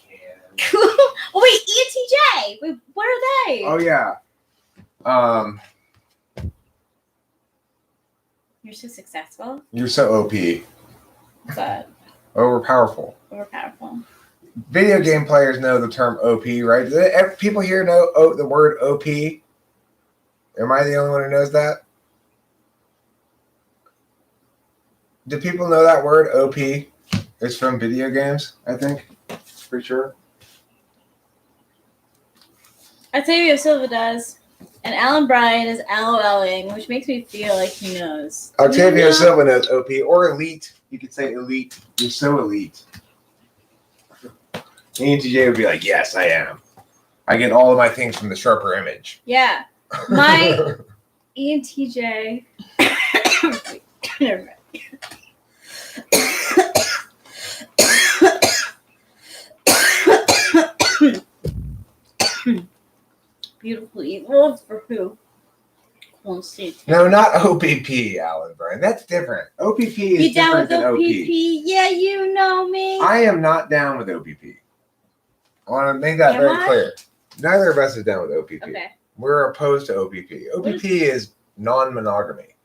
Cool. Oh, wait, ENTJ. Wait, what are they? Oh, yeah. You're so successful. You're so OP. But Overpowerful. Video game players know the term OP, right? People here know the word OP. Am I the only one who knows that? Do people know that word OP? It's from video games, I think. For sure. Octavio Silva does. And Alan Bryan is LOLing, which makes me feel like he knows. Octavio Silva knows OP or elite. You could say elite. You're so elite. ENTJ would be like, yes, I am. I get all of my things from the sharper image. Yeah. My ENTJ. Never mind. Beautiful evil for who? No, not OPP, Alan Bryan. That's different. OPP is you down different with than OPP? Yeah, you know me. I am not down with OPP. I want to make that very clear. Neither of us is down with OPP. Okay. We're opposed to OPP. OPP is non-monogamy.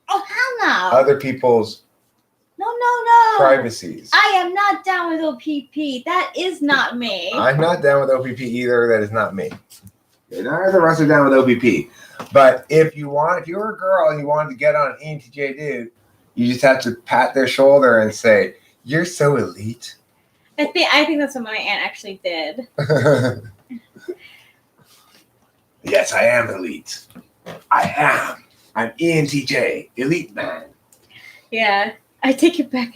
Oh, hell no. Other people's No. privacies. I am not down with OPP. That is not me. I'm not down with OPP either. That is not me. Neither of us are down with OPP. But if you're a girl and you wanted to get on an ENTJ dude, you just have to pat their shoulder and say, "You're so elite." I think that's what my aunt actually did. Yes, I am elite. I am. I'm ENTJ, elite man. Yeah. I take it back.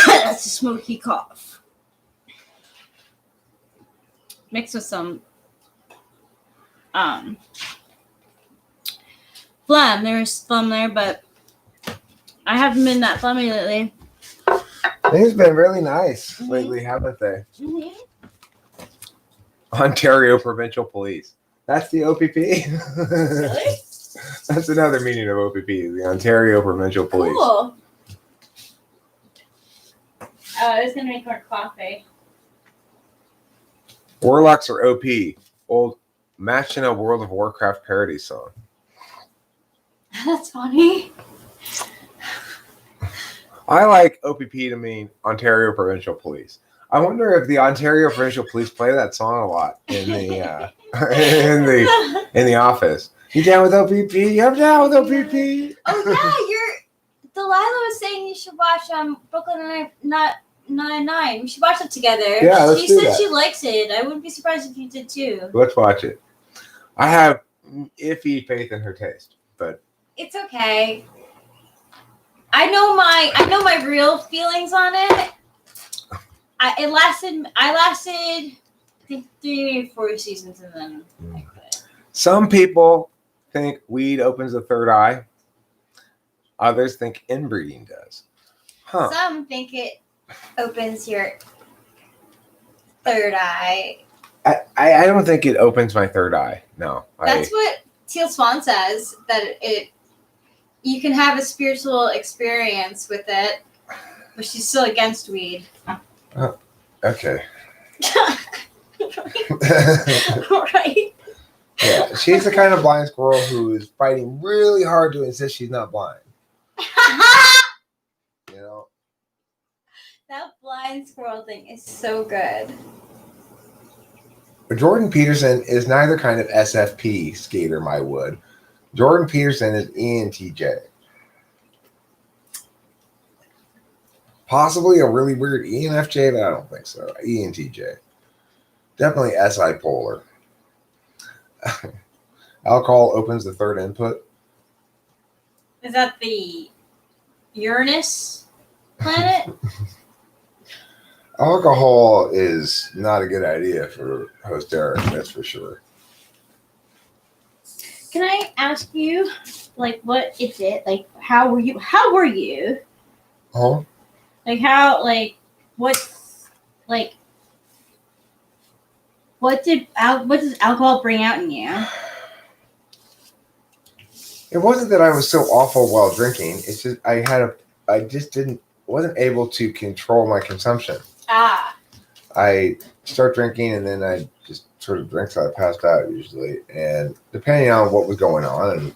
That's a smoky cough. Mixed with some phlegm. There's phlegm there, but I haven't been that phlegmy lately. Things have been really nice lately, haven't they? Mm-hmm. Ontario Provincial Police. That's the OPP. Really? That's another meaning of OPP, the Ontario Provincial Police. Cool. Oh, I was gonna make more coffee. Warlocks are OP. Old match in a World of Warcraft parody song. That's funny. I like OPP to mean Ontario Provincial Police. I wonder if the Ontario Provincial Police play that song a lot in the in the office. You down with OPP? I'm down with OPP. Oh yeah, Delilah was saying you should watch Brooklyn Nine-Nine. We should watch it together. Yeah, let's she do said that. she likes it. I wouldn't be surprised if you did too. Let's watch it. I have iffy faith in her taste, but It's okay. I know my real feelings on it. I lasted I think 3 maybe 4 seasons and then I quit. some people think weed opens the third eye. Others think inbreeding does. Huh. Some think it opens your third eye. I don't think it opens my third eye. No. That's what Teal Swan says, that you can have a spiritual experience with it, but she's still against weed. Okay. Right. Yeah, she's the kind of blind squirrel who is fighting really hard to insist she's not blind. You know? That blind squirrel thing is so good. But Jordan Peterson is neither kind of SFP skater, my wood. Jordan Peterson is ENTJ. Possibly a really weird ENFJ, but I don't think so. ENTJ. Definitely SI polar. Alcohol opens the third input. Is that the Uranus planet? Alcohol is not a good idea for host Eric, that's for sure. Can I ask you, like, what is it? Like, how were you? Huh? Like, how, like, what does alcohol bring out in you? It wasn't that I was so awful while drinking. It's just wasn't able to control my consumption. Ah. I start drinking and then I just sort of drink till I passed out usually. And depending on what was going on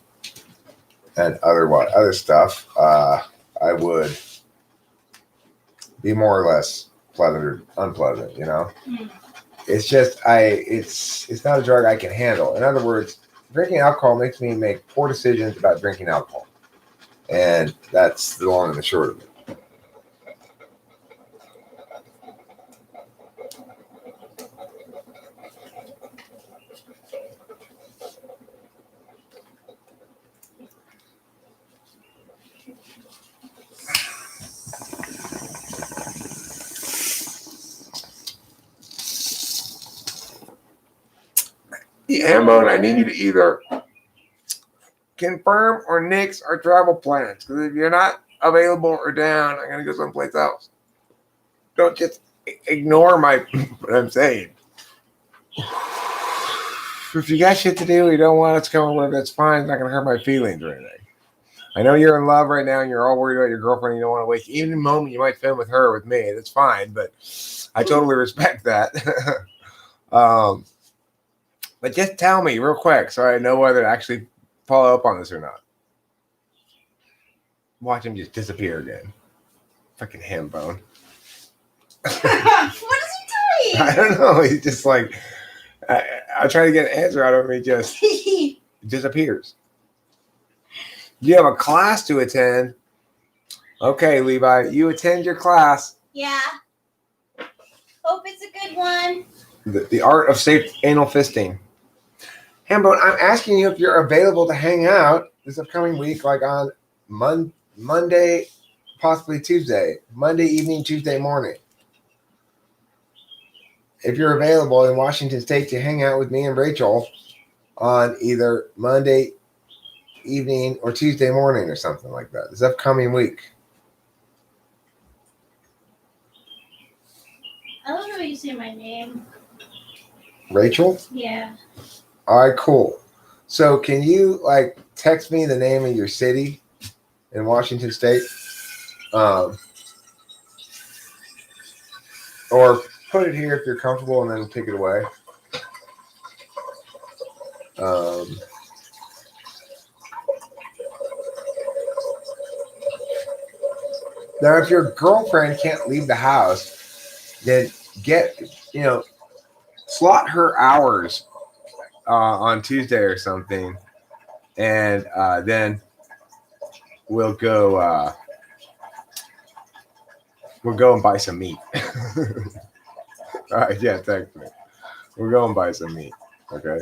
and other stuff, I would be more or less pleasant or unpleasant, you know? Mm. It's just it's not a drug I can handle. In other words, drinking alcohol makes me make poor decisions about drinking alcohol. And that's the long and the short of it. Ambo, I need you to either confirm or nix our travel plans. Because if you're not available or down, I'm going to go someplace else. Don't just ignore what I'm saying. If you got shit to do, you don't want us to come over, that's fine. It's not going to hurt my feelings or anything. I know you're in love right now and you're all worried about your girlfriend. You don't want to waste even a moment you might spend with her with me. That's fine, but I totally respect that. But just tell me real quick so I know whether to actually follow up on this or not. Watch him just disappear again. Fucking ham bone. What is he doing? I don't know. He's just like, I try to get an answer out of him. He just disappears. You have a class to attend. Okay, Levi, you attend your class. Yeah. Hope it's a good one. The art of safe anal fisting. Hambone, I'm asking you if you're available to hang out this upcoming week, like on Monday, possibly Tuesday. Monday evening, Tuesday morning. If you're available in Washington State to hang out with me and Rachel on either Monday evening or Tuesday morning or something like that this upcoming week. I love how you say my name. Rachel? Yeah. All right, cool. So can you like text me the name of your city in Washington State? Or put it here if you're comfortable and then take it away. Now, if your girlfriend can't leave the house, then slot her hours on Tuesday or something, and then we'll go and buy some meat. All right, yeah, text me. We'll go and buy some meat, okay?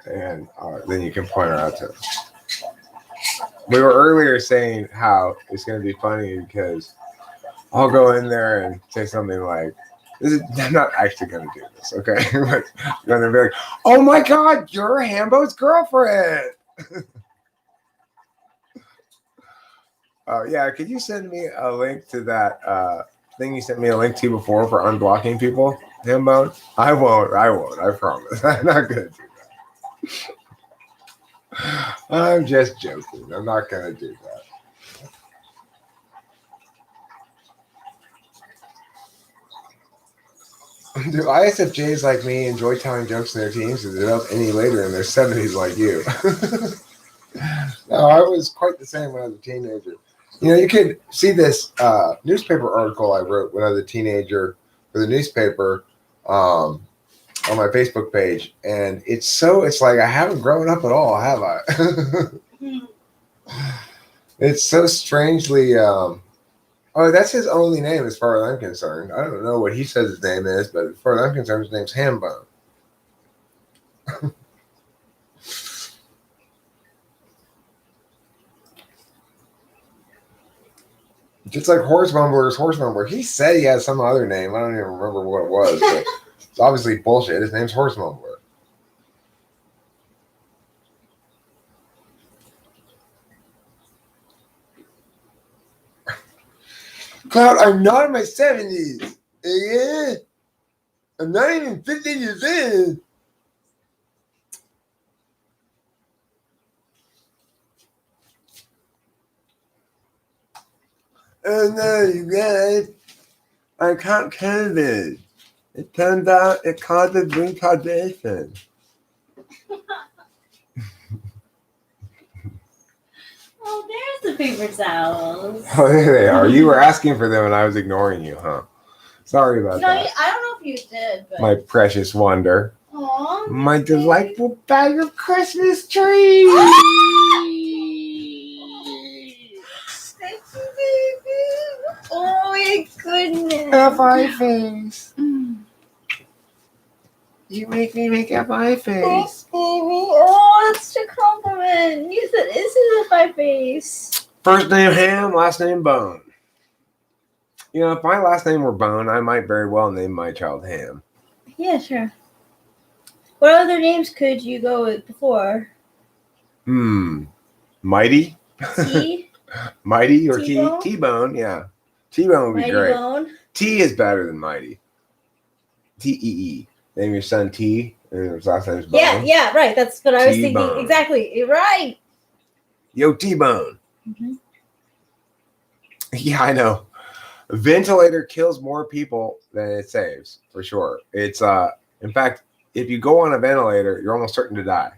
And then you can point her out to her. We were earlier saying how it's going to be funny because I'll go in there and say something like, I'm not actually going to do this, okay? But I'm going to be like, oh my God, you're Hambo's girlfriend. Yeah, could you send me a link to that thing you sent me a link to before for unblocking people, Hambo? I won't, I promise. I'm not going to do that. I'm just joking. I'm not going to do that. Do ISFJs like me enjoy telling jokes in their teens and develop any later in their 70s like you? No, I was quite the same when I was a teenager. You could see this newspaper article I wrote when I was a teenager for the newspaper on my Facebook page, and it's like I haven't grown up at all, have I? It's so strangely. That's his only name as far as I'm concerned. I don't know what he says his name is, but as far as I'm concerned, his name's Hambone. Just like Horse Mumbler. He said he had some other name. I don't even remember what it was, but it's obviously bullshit. His name's Horse Mumbler. Cloud, I'm not in my 70s. Yeah. I'm not even 50 years in. Oh no, you guys. I caught COVID. It turns out it causes retardation. Oh, there's the paper towels. Oh, there they are. You were asking for them and I was ignoring you, huh? Sorry about that. I don't know if you did, but... My precious wonder. Aww. My delightful bag of Christmas trees. Thank you, baby. Oh my goodness. F.I. face. You make me make F.I. face. Thanks, baby. Oh, that's such a compliment. You said, this is F.I. face. First name Ham, last name Bone. If my last name were Bone, I might very well name my child Ham. Yeah, sure. What other names could you go with before? Mighty? T? Mighty or T-Bone? T-Bone, yeah. T-Bone would be Mighty great. Bone? T is better than Mighty. T-E-E. Name your son T, and his last name's Bone. Yeah, right. That's what I was T-Bone. thinking. Exactly. You're right. Yo, T-Bone. Mm-hmm. Yeah, I know. A ventilator kills more people than it saves, for sure. It's in fact, if you go on a ventilator, you're almost certain to die.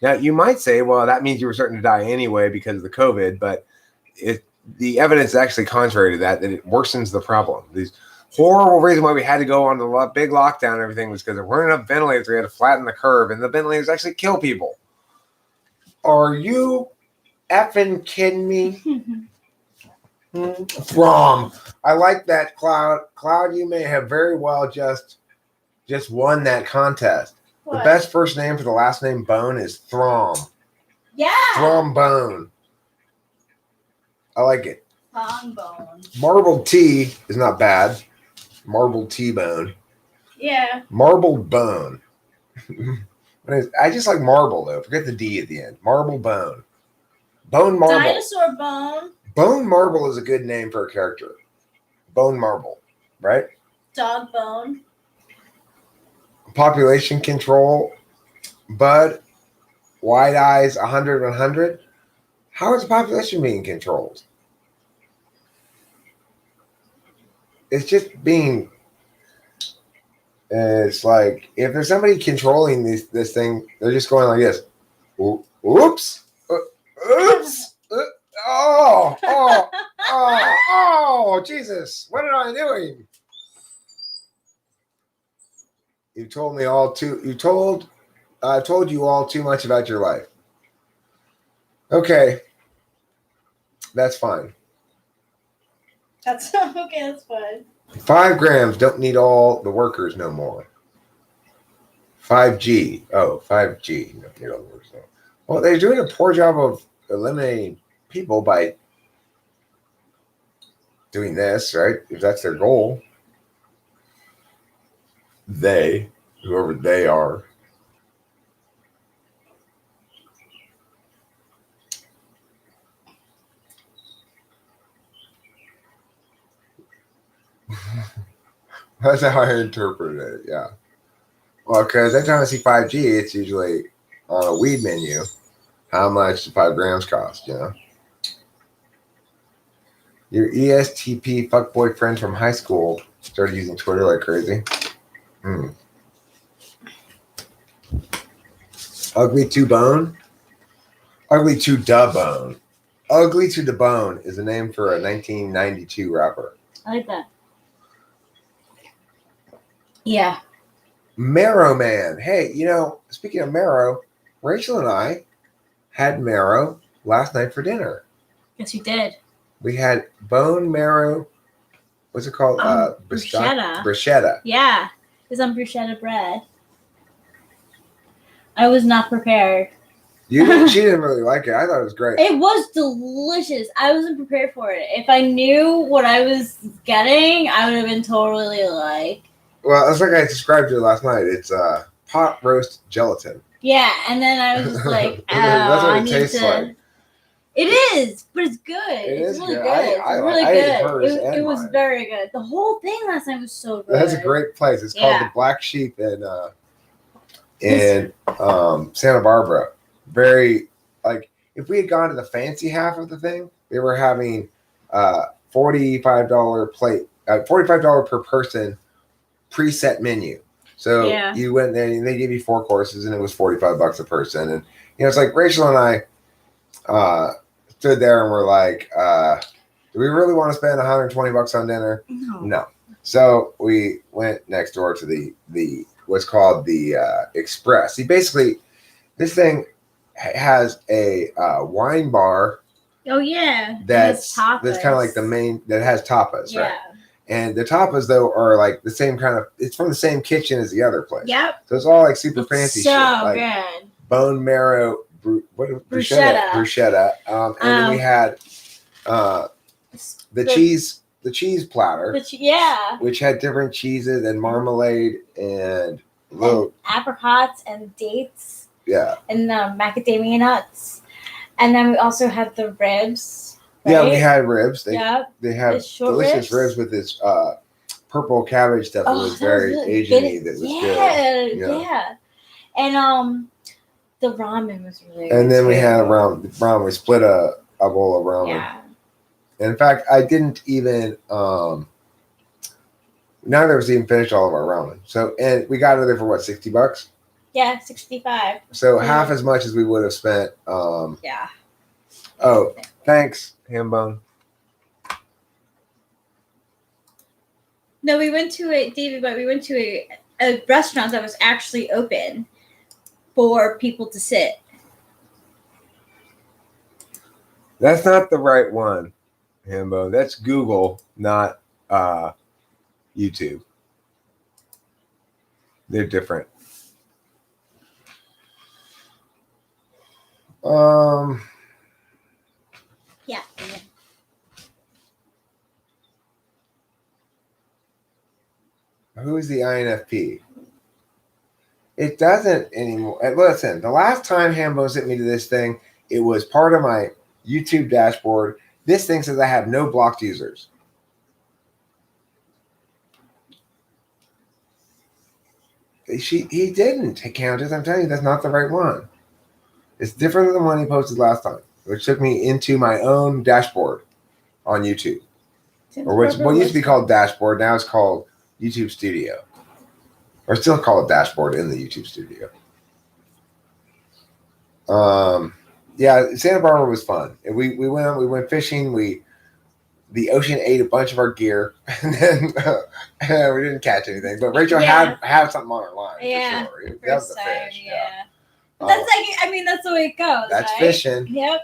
Now, you might say, well, that means you were certain to die anyway because of the COVID, but the evidence is actually contrary to that it worsens the problem. These horrible reason why we had to go on the big lockdown and everything was because there weren't enough ventilators. We had to flatten the curve, and the ventilators actually kill people. Are you effing kidding me? From I like that, Cloud. Cloud, you may have very well just won that contest. What? The best first name for the last name Bone is Throm. Yeah. Thrombone. I like it. Trombone. Marbled T is not bad. Marbled T-bone. Yeah. Marbled bone. I just like marble though. Forget the D at the end. Marble bone. Bone marble. Dinosaur bone. Bone marble is a good name for a character. Bone marble, right? Dog bone. Population control. Bud. Wide eyes. 100 100. How is the population being controlled? It's just being. It's like if there's somebody controlling this thing, they're just going like this. Oops. Oops. Oh, Jesus. What am I doing? I told you all too much about your life. Okay. That's fine. That's okay, that's fine. 5 grams don't need all the workers no more. 5G. Oh, 5G. You don't need all the workers no more. Well, they're doing a poor job of eliminating people by doing this, right? If that's their goal. They, whoever they are. That's how I interpreted it, yeah. Well, because every time I see 5G, it's usually on a weed menu. How much do 5 grams cost, you know? Your ESTP fuckboy friend from high school started using Twitter like crazy. Ugly to Bone? Ugly to Da Bone. Ugly to the Bone is the name for a 1992 rapper. I like that. Yeah. Marrow Man. Hey, speaking of marrow, Rachel and I had marrow last night for dinner. Yes, you did. We had bone marrow. What's it called? Bruschetta. Bruschetta. Yeah. It was on bruschetta bread. I was not prepared. She didn't really like it. I thought it was great. It was delicious. I wasn't prepared for it. If I knew what I was getting, I would have been totally like. Well, it's like I described it last night. It's pot roast gelatin. Yeah, and then I was just like, that's what it tastes like. It is, but it's good. It's really good. It's really good. It was very good. The whole thing last night was so good. That's a great place. It's called the Black Sheep in Santa Barbara. Very if we had gone to the fancy half of the thing, they were having $45 plate, $45 per person preset menu. So you went there and they gave you 4 courses and it was $45 a person. And it's like Rachel and I stood there and we're like, do we really want to spend $120 on dinner? No. So we went next door to the what's called the Express. See, basically, this thing has a wine bar. Oh yeah. That's kind of like the main that has tapas, right? And the tapas though are like the same kind of. It's from the same kitchen as the other place. Yep. So it's all like super fancy so shit. Like good. Bone marrow, bruschetta. And then we had the cheese platter. Which had different cheeses and marmalade and little apricots and dates. Yeah. And macadamia nuts. And then we also had the ribs. Right? Yeah, we had ribs. They have ribs delicious ribs with this purple cabbage stuff. It was very Asian-y. That was good. Yeah. And the ramen was really good. And then we had ramen. We split a a bowl of ramen. Yeah. And in fact, I didn't even. Neither of us even finished all of our ramen. So, and we got it there for what, $60? Yeah, 65. So half as much as we would have spent. Yeah. Oh, thanks, Hambone. No, we went to David, but we went to a restaurant that was actually open for people to sit. That's not the right one, Hambone. That's Google, not YouTube. They're different. Yeah. Who is the INFP? It doesn't anymore. Listen, the last time Hambone sent me to this thing, it was part of my YouTube dashboard. This thing says I have no blocked users. He didn't count it. I'm telling you, that's not the right one. It's different than the one he posted last time, which took me into my own dashboard on YouTube. Or what used to be called dashboard, now it's called YouTube Studio. Or still call it dashboard in the YouTube Studio. Yeah, Santa Barbara was fun. We went fishing. The ocean ate a bunch of our gear, and then we didn't catch anything. But Rachel had something on her line. Yeah, for sure. That was the fish. Yeah. But that's that's the way it goes. That's right? fishing. Yep.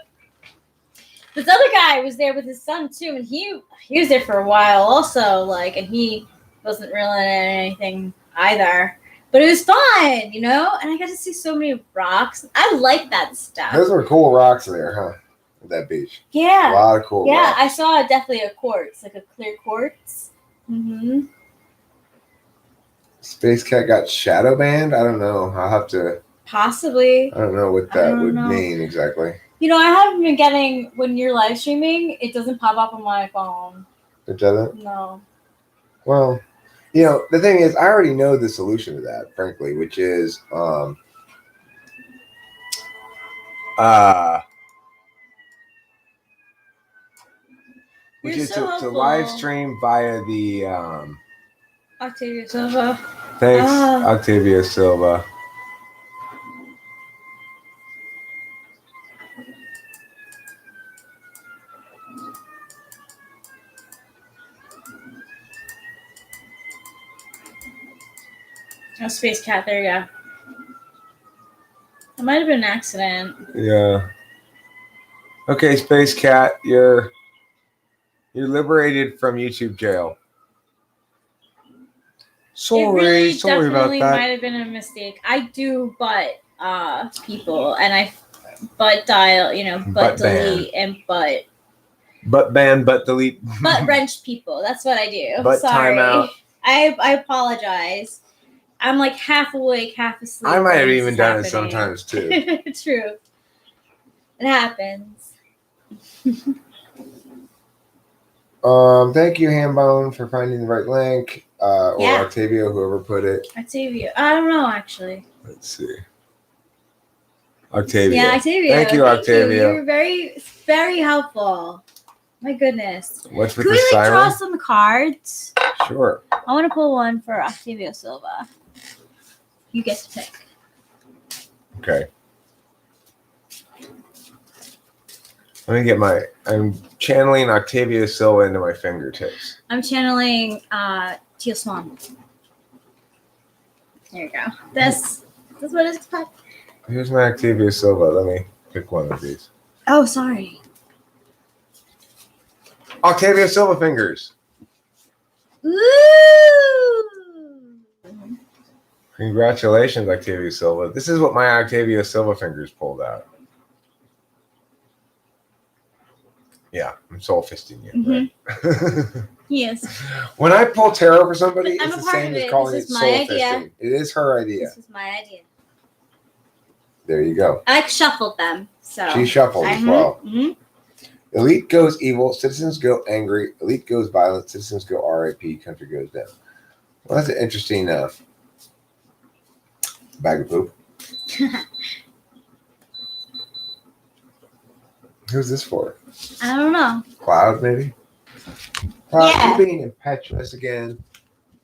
This other guy was there with his son too, and he was there for a while also, and he wasn't reeling in anything either. But it was fun, and I got to see so many rocks. I like that stuff. Those were cool rocks there, huh? At that beach. Yeah. A lot of cool rocks. I saw definitely a quartz, like a clear quartz. Mm-hmm. Space Cat got shadow banned? I don't know. I'll have to... Possibly. I don't know what that would mean exactly. I haven't been getting, when you're live streaming, it doesn't pop up on my phone. It doesn't? No. Well, the thing is, I already know the solution to that, frankly, which is to live stream via the Octavia Silva. Thanks, Octavia Silva. Oh, Space Cat, there you go. It might have been an accident. Yeah. Okay, Space Cat, you're liberated from YouTube jail. Sorry about that. Might have been a mistake. I do butt people, and I butt dial, butt delete and butt ban, butt delete, butt wrench people. That's what I do. Butt Sorry. timeout. I apologize. I'm like half awake, half asleep. I might have even done it sometimes too. True. It happens. Thank you, Hambone, for finding the right link. Or Octavio, whoever put it. Octavio. I don't know, actually. Let's see. Octavio. Yeah, Octavio. Thank you, Octavio. You were very, very helpful. My goodness. What's with Could the we siren? draw some cards? Sure. I want to pull one for Octavio Silva. You get to pick. Okay. I'm channeling Octavio Silva into my fingertips. I'm channeling Teal Swan. There you go. That's what it's called. Here's my Octavio Silva. Let me pick one of these. Oh, sorry. Octavio Silva fingers. Ooh! Congratulations, Octavio Silva. This is what my Octavio Silva fingers pulled out. Yeah, I'm soul fisting you, right? Yes. When I pull tarot for somebody, I'm it's a the part same of as it. calling This it is soul my idea. fisting. It is her idea. This was my idea. There you go. I shuffled them. So She shuffled as well. Elite goes evil, citizens go angry. Elite goes violent, citizens go RIP, country goes down. Well, that's an interesting bag of poop. Who's this for? I don't know. Cloud, maybe? Cloud, Yeah. you being impetuous again,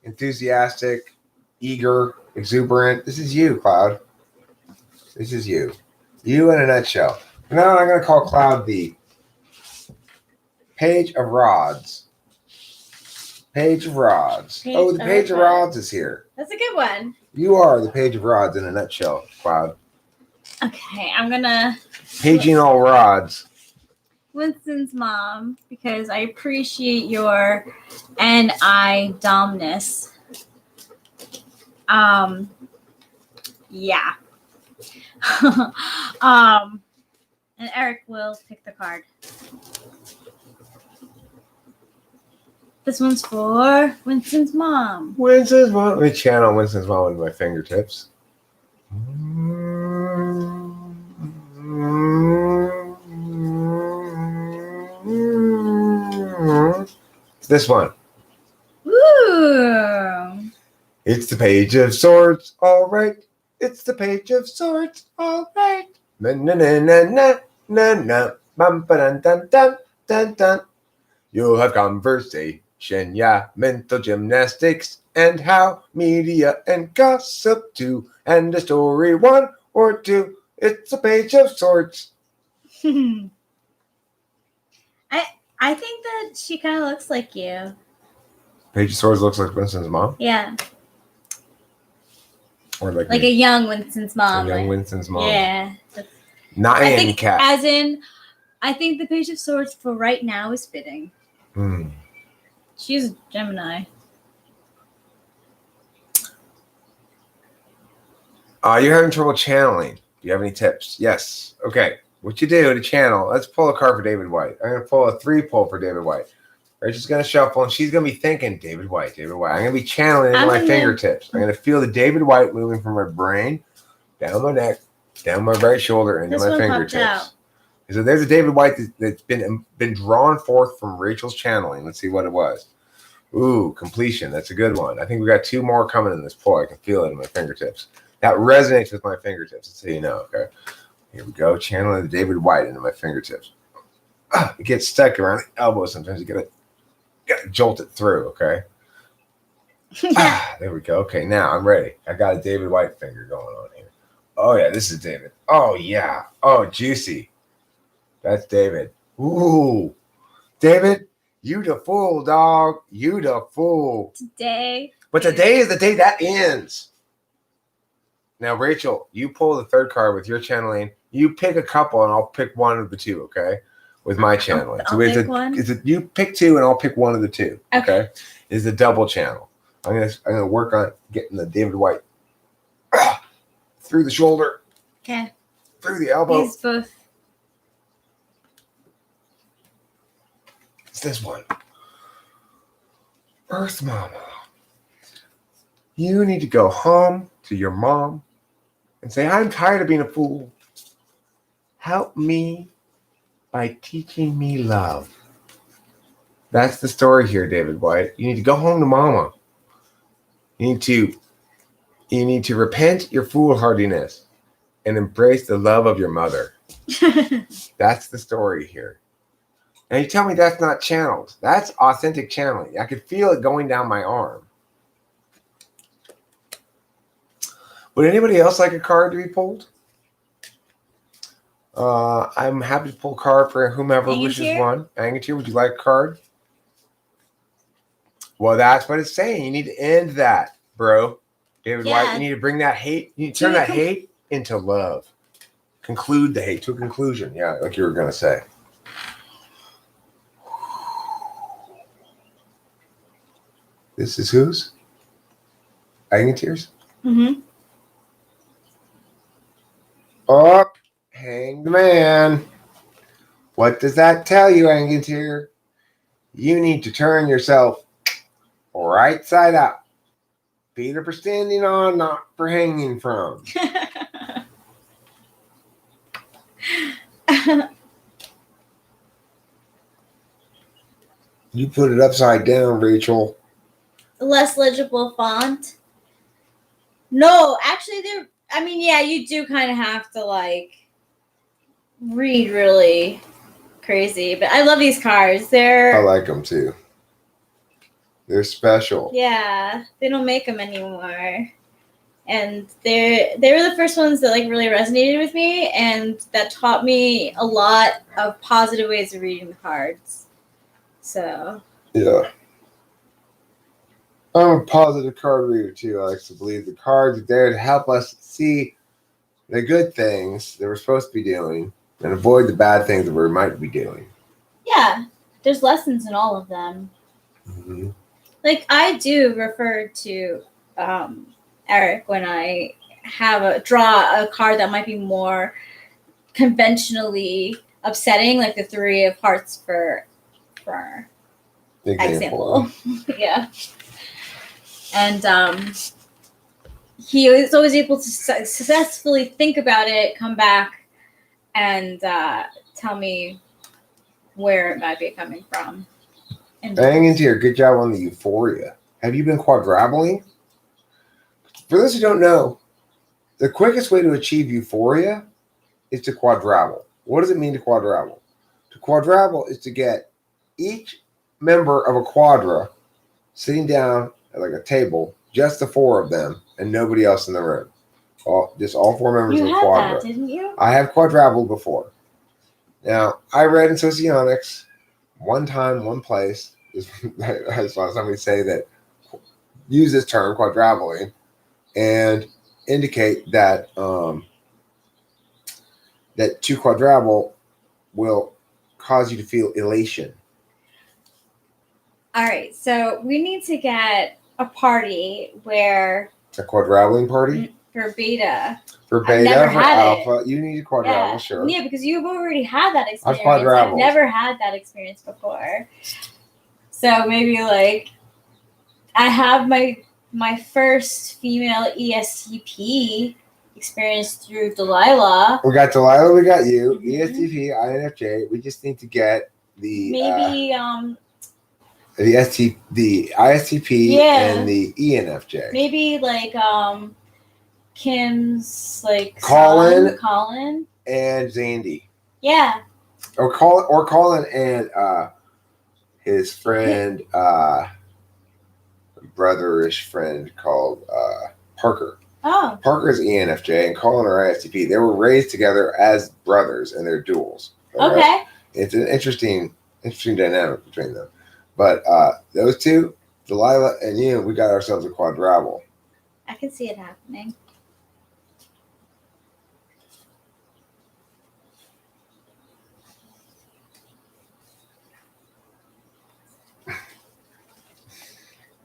enthusiastic, eager, exuberant. This is you, Cloud. This is you. You in a nutshell. Now I'm going to call Cloud the Page of Rods. Page of Rods. Oh, the Page of Rods is here. That's a good one. You are the Page of Rods in a nutshell, Cloud. Okay, I'm gonna Paging all rods. Winston's mom because I appreciate your N.I. domness. Yeah. And Eric will pick the card. This one's for Winston's mom. Winston's mom. Let me channel Winston's mom into my fingertips. It's this one. Ooh. It's the Page of Swords, all right. It's the Page of Swords, all right. Na na na na na na na. Bum ba dun dun dun dun dun. You'll have conversation, yeah, mental gymnastics, and how media and gossip too, and a story one or two. It's a Page of Swords. I think that she kind of looks like you. Page of Swords looks like Winston's mom, Yeah, or like a young Winston's mom. a young like- Winston's mom. Yeah. Not I Annie think, Cat. as in, I think the Page of Swords for right now is fitting. She's a Gemini. You're having trouble channeling. Do you have any tips? Yes. Okay. What you do to channel, let's pull a card for David White. I'm going to pull a 3-pull for David White. Rachel's going to shuffle, and she's going to be thinking, David White, David White. I'm going to be channeling into my fingertips. I'm going to feel the David White moving from my brain, down my neck, down my right shoulder, into my fingertips. So there's a David White that's been drawn forth from Rachel's channeling. Let's see what it was. Ooh, completion. That's a good one. I think we got 2 more coming in this pull. I can feel it in my fingertips. That resonates with my fingertips, just so you know, okay? Here we go. Channeling the David White into my fingertips. It gets stuck around the elbow sometimes. You gotta jolt it through, okay? There we go. Okay, now I'm ready. I got a David White finger going on here. Oh, yeah, this is David. Oh, yeah. Oh, juicy. That's David. Ooh. David, you the fool, dog. You the fool. Today. But today is the day that ends. Now, Rachel, you pull the 3rd card with your channeling. You pick a couple, and I'll pick one of the 2, okay? With my channeling. I'll pick one. You pick 2, and I'll pick one of the 2, okay? It's a double channel. I'm gonna work on getting the David White through the shoulder. Okay. Through the elbow. These both. It's this one. Earth Mama. You need to go home to your mom and say, I'm tired of being a fool. Help me by teaching me love. That's the story here, David White. You need to go home to Mama. You need to repent your foolhardiness and embrace the love of your mother. That's the story here. And you tell me that's not channeled. That's authentic channeling. I could feel it going down my arm. Would anybody else like a card to be pulled? I'm happy to pull a card for whomever wishes one. Angatir, would you like a card? Well, that's what it's saying. You need to end that, bro. David White, you need to bring that hate. You need to turn that hate into love. Conclude the hate to a conclusion. Yeah, like you were going to say. This is whose? Angatir's? Mm-hmm. Oh, hanged man. What does that tell you, Angatir? You need to turn yourself right side up. Feet are for standing on, not for hanging from. You put it upside down, Rachel. Less legible font. No, actually, you do kind of have to, read really crazy. But I love these cards. I They're like them too. They're special. yeah, they don't make them anymore. And they were the first ones that like really resonated with me, and that taught me a lot of positive ways of reading the cards. So Yeah. I'm a positive card reader too. I like to believe the cards are there to help us see the good things that we're supposed to be doing and avoid the bad things that we might be doing. yeah, there's lessons in all of them. Mm-hmm. Like I do refer to Eric when I draw a card that might be more conventionally upsetting, like the Three of Hearts for example. Yeah. And he was always able to successfully think about it, come back, and tell me where it might be coming from. And Bang into your good job on the euphoria. Have you been quadrubbling? For those who don't know, the quickest way to achieve euphoria is to quadruple. What does it mean to quadruple? To quadruple is to get each member of a quadra sitting down at like a table, just the four of them, and nobody else in the room. Just all four members you of a had quadra. that, didn't you? I have quadrupled before. Now, I read in Socionics, one time, one place, I saw somebody say that, use this term, quadrupling, and indicate that that to quadruple will cause you to feel elation. All right, so we need to get a party where A quadrupling party? for beta. For I've beta, never for had alpha, you need a quadruple, Yeah. sure. Yeah, because you've already had that experience. quadrupled. I've never had that experience before. So maybe like I have my first female ESTP experience through Delilah. We got Delilah, we got you, Mhm. ESTP, INFJ. We just need to get the Maybe the ISTP Yeah. and the ENFJ. maybe like Kim's like Colin. Colin. And Zandy. Yeah. Or Colin and his friend, brotherish friend called Parker. Oh. Parker's ENFJ and Colin are ISTP. They were raised together as brothers and they're duals. Okay. Right? It's an interesting dynamic between them. But those two, Delilah and you, we got ourselves a quadruple. I can see it happening.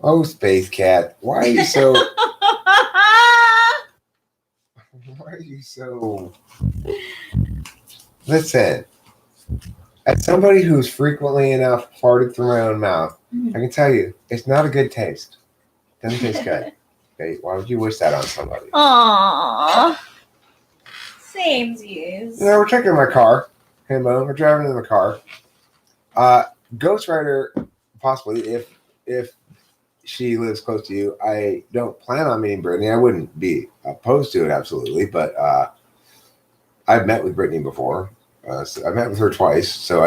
Oh, Space Cat, why are you so? Why are you so? Listen, as somebody who's frequently enough farted through my own mouth, I can tell you it's not a good taste. Doesn't taste good. Okay, why would you wish that on somebody? Aww. Samesies. You know, we're checking my car. Hey, Mo, we're driving in the car. Ghost Rider, possibly, if she lives close to you. I don't plan on meeting Brittany. I wouldn't be opposed to it, absolutely. But I've met with Brittany before. So I've met with her twice. So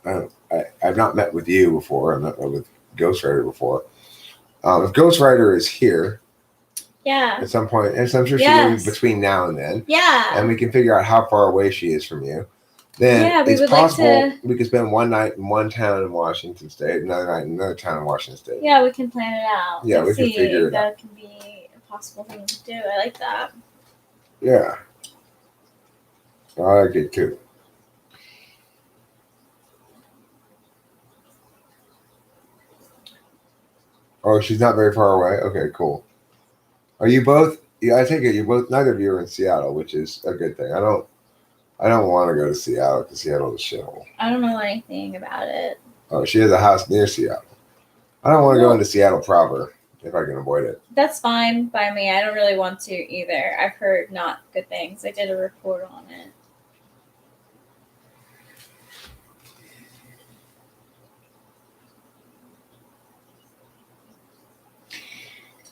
I've not met with you before. I've not met with Ghost Rider before. If Ghost Rider is here, Yeah. at some point, and I'm sure she'll be between now and then. Yeah. And we can figure out how far away she is from you. Then it's possible we could spend one night in one town in Washington State, another night in another town in Washington State. Yeah, we can plan it out. Yeah, we can figure it out. That can be a possible thing to do. I like that. Yeah. I like it too. Oh, she's not very far away. Okay, cool. Are you both? Yeah, I take it you both. Neither of you are in Seattle, which is a good thing. I don't want to go to Seattle because Seattle's a shithole. I don't know anything about it. Oh, she has a house near Seattle. I don't want to go into Seattle proper if I can avoid it. That's fine by me. I don't really want to either. I've heard not good things. I did a report on it.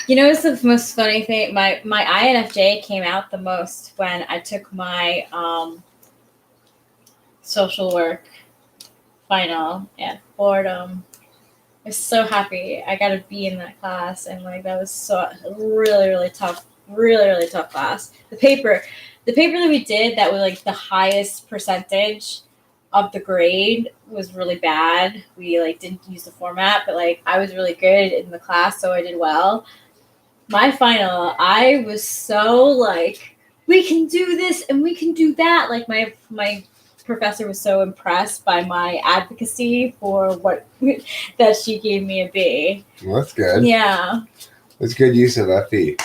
You know, it's the most funny thing. My INFJ came out the most when I took my social work final. Yeah, boredom. I was so happy I got to be in that class, and like that was so really tough, really tough class. The paper that we did that was like the highest percentage of the grade was really bad. We like didn't use the format, but like I was really good in the class, so I did well. My final, I was so like, we can do this and we can do that. Like my professor was so impressed by my advocacy for what that she gave me a B. Well, that's good. Yeah. That's good use of FE.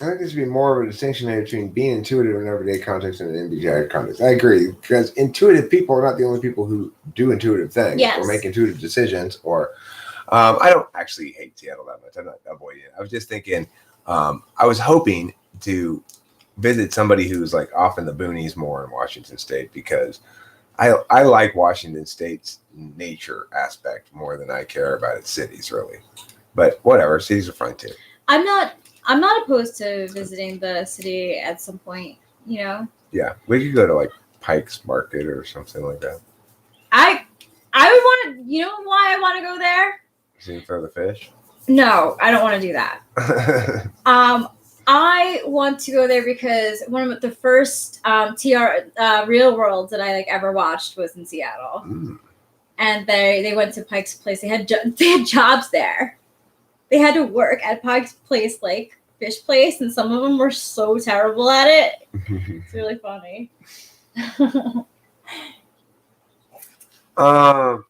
I think there should be more of a distinction made between being intuitive in everyday context and an MBTI context. I agree, because intuitive people are not the only people who do intuitive things or make intuitive decisions. Or I don't actually hate Seattle that much. I'm not avoiding it. I was just thinking, I was hoping to visit somebody who's like off in the boonies more in Washington State, because I like Washington State's nature aspect more than I care about its cities, really. But whatever, cities are fun too. I'm not opposed to visiting the city at some point, you know. Yeah, we could go to like Pike's Market or something like that. I would want to. You know why I want to go there? See throw the fish. No, I don't want to do that. I want to go there because one of the first Real Worlds that I like ever watched was in Seattle, and they went to Pike's Place. They had jobs there. They had to work at Pike's Place, like fish place, and some of them were so terrible at it. It's really funny. Hicktown,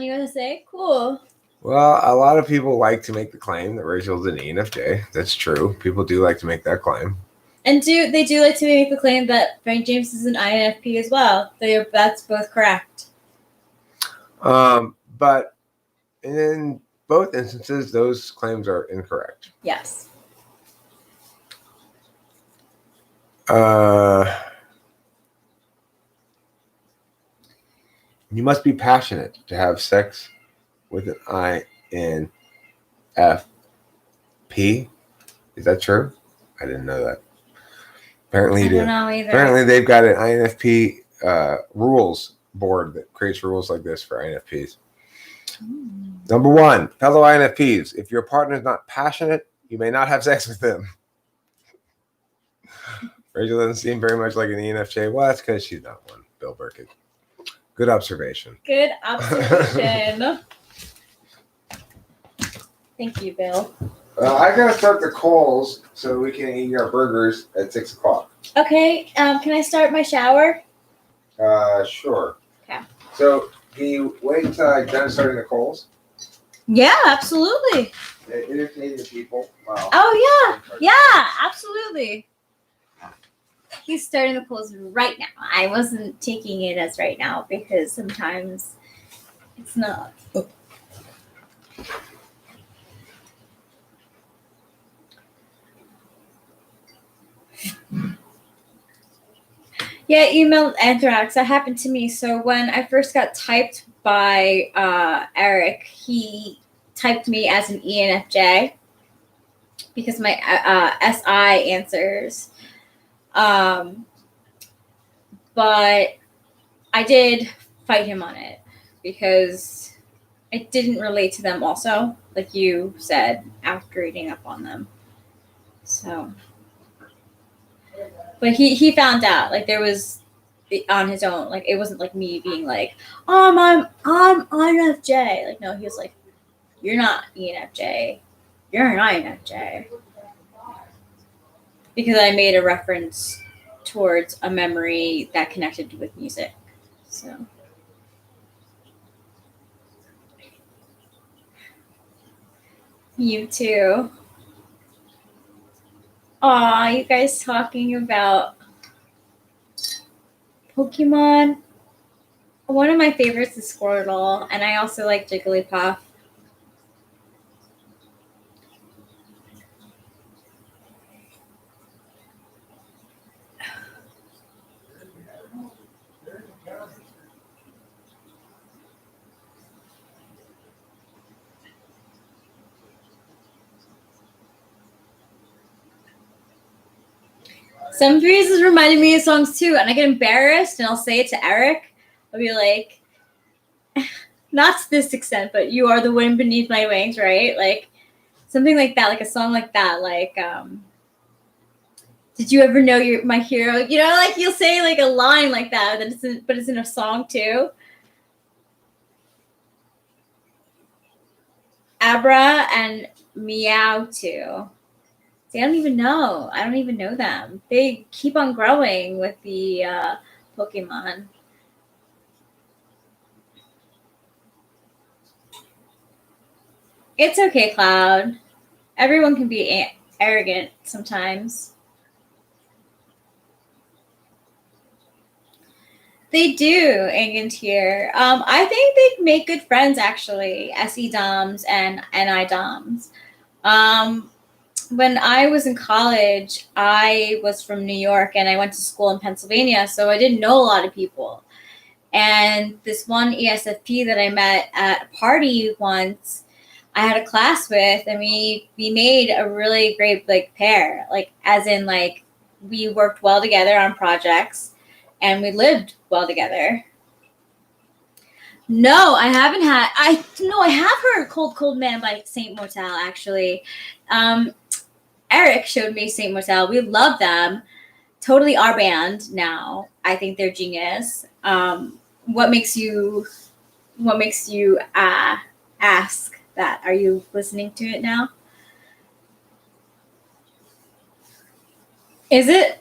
USA, cool. Well, a lot of people like to make the claim that Rachel's an ENFJ. That's true. People do like to make that claim. And they do like to make the claim that Frank James is an INFP as well. That's both correct. But in both instances, those claims are incorrect. Yes. You must be passionate to have sex with an INFP. Is that true? I didn't know that. Apparently you do. I don't know either. Apparently they've got an INFP rules board that creates rules like this for INFPs. Number 1, fellow INFPs, if your partner is not passionate, you may not have sex with them. Rachel doesn't seem very much like an ENFJ. Well, that's because she's not one. Bill Burkett. Good observation. Good observation. Thank you, Bill. I gotta start the calls so we can eat our burgers at 6 o'clock. Okay. Can I start my shower? Sure. Okay. So, can you wait until I'm done starting the calls? Yeah, absolutely. Entertaining people. Wow. Oh yeah, absolutely. He's starting the polls right now. I wasn't taking it as right now because sometimes it's not. Yeah, email anthrax. That happened to me. So when I first got typed by Eric, he typed me as an ENFJ because my SI answers. But I did fight him on it because I didn't relate to them also, like you said, after reading up on them. So, but he found out, like there was on his own, like it wasn't like me being like, I'm INFJ. Like no, he was like, you're not ENFJ, you're an INFJ. Because I made a reference towards a memory that connected with music. So. You too. Aw, you guys talking about Pokemon. One of my favorites is Squirtle, and I also like Jigglypuff. Some phrases reminded me of songs too, and I get embarrassed and I'll say it to Eric. I'll be like, not to this extent, but you are the wind beneath my wings, right? Like something like that, like a song like that, like did you ever know you're my hero? You know, like you'll say like a line like that, but it's in a song too. Abra and Meow too. See, I don't even know. I don't even know them. They keep on growing with the Pokemon. It's okay, Cloud. Everyone can be arrogant sometimes. They do, Angant here. I think they make good friends, actually, SE Doms and NI Doms. When I was in college, I was from New York and I went to school in Pennsylvania, so I didn't know a lot of people. And this one ESFP that I met at a party once, I had a class with, and we made a really great like pair, like as in like we worked well together on projects, and we lived well together. No, I haven't had. I have heard "Cold Man" by Saint Motel actually. Eric showed me Saint Motel. We love them. Totally our band now. I think they're genius. What makes you ask that? Are you listening to it now? Is it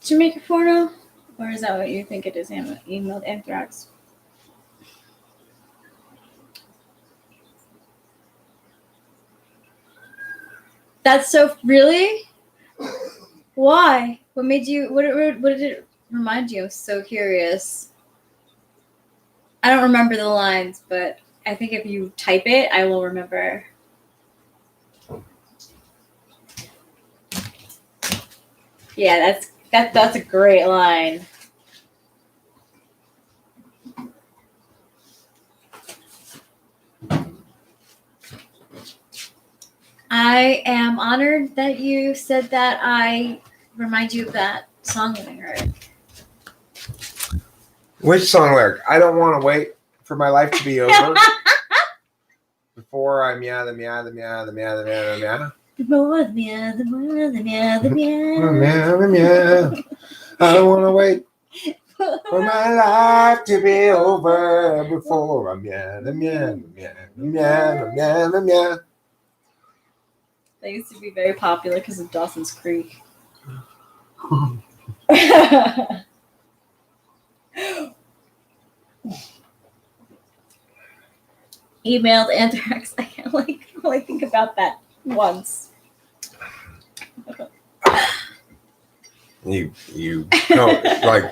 Jamaica Porno? Or is that what you think it is? Emailed Anthrax. That's so really? Why? What made you? What did it remind you? I'm so curious. I don't remember the lines, but I think if you type it, I will remember. Yeah, that's a great line. I am honored that you said that. I remind you of that song lyric. Which song lyric? I don't want to wait for my life to be over before I meow the meow the meow the meow the meow the meow. The more the meow, the more the meow, the meow. Meow the meow. I don't want to wait for my life to be over before I meow the meow the meow the meow the meow the meow. They used to be very popular because of Dawson's Creek. Emailed Anthrax. I can't only think about that once. You know, like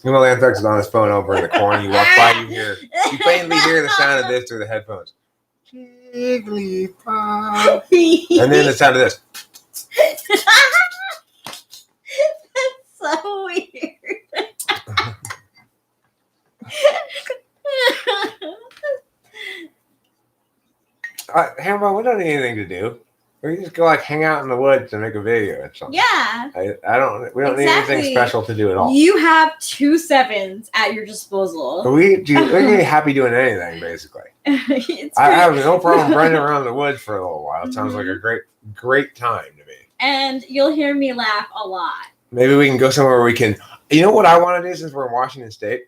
Anthrax is on his phone over in the corner. You walk by, you faintly hear the sound of this through the headphones. Jigglypuff. And then the sound of this. That's so weird. Hambo, we don't need anything to do. We can just go like hang out in the woods and make a video or something. Yeah. We don't need anything special to do at all. You have 2 sevens at your disposal. We can be happy doing anything, basically. I have no problem running around the woods for a little while. It sounds like a great time to me. And you'll hear me laugh a lot. Maybe we can go somewhere where we can. You know what I want to do since we're in Washington State?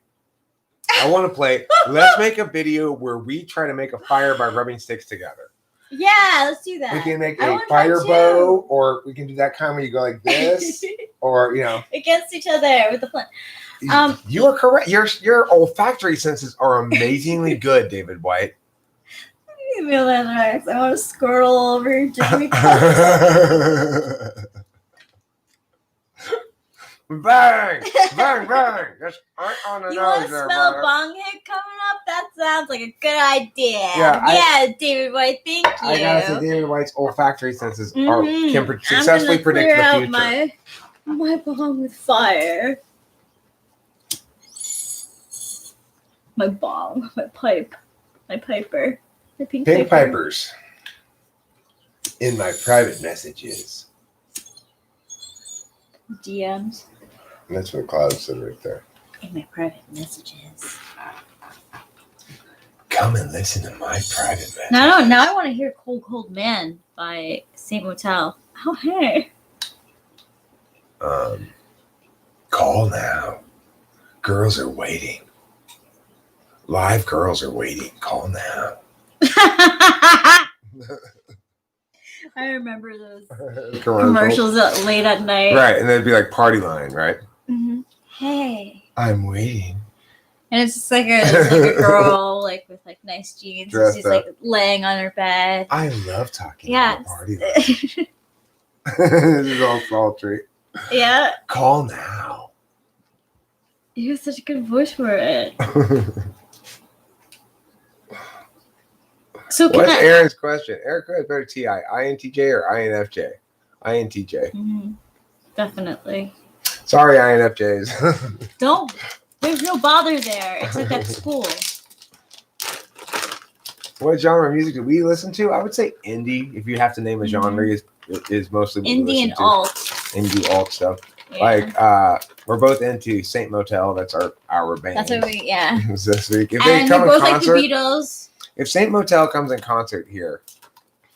I want to play. Let's make a video where we try to make a fire by rubbing sticks together. Yeah, let's do that. We can make a fire bow, or we can do that kind where you go like this, or against each other with the flint. You are correct. Your olfactory senses are amazingly good, David White. I want to squirrel over Jimmy. Bang! Bang! Bang! That's right on the you nose. Want to smell a bong hit coming up? That sounds like a good idea. Yeah, David White. Thank you. I gotta say, David White's olfactory senses can successfully predict the future. My bong with fire. My bong, my pipe, my piper, my pink pipers. In my private messages. DMs. That's what Cloud said right there. In my private messages. Come and listen to my private message. Now I want to hear Cold Cold Man by Saint Motel. Oh, hey. Call now. Girls are waiting. Live girls are waiting. Call now. I remember those commercials late at night. Right, and they'd be like party line, right? Mm-hmm. Hey. I'm waiting. And it's just like a girl like with like nice jeans. Dressed She's up. like laying on her bed. I love talking Yeah. about party line. This is all sultry. Yeah. Call now. You have such a good voice for it. So What's Aaron's question? Eric has better TI, INTJ or INFJ? INTJ. Mm-hmm. Definitely. Sorry, INFJs. Don't. There's no bother there. It's like at school. What genre of music do we listen to? I would say indie. If you have to name a genre, is mostly what we Indie listen and to. alt. Indie alt stuff. Yeah. Like we're both into Saint Motel. That's our band. That's what we this week. If and they come we both in concert, like the Beatles. if Saint Motel comes in concert here,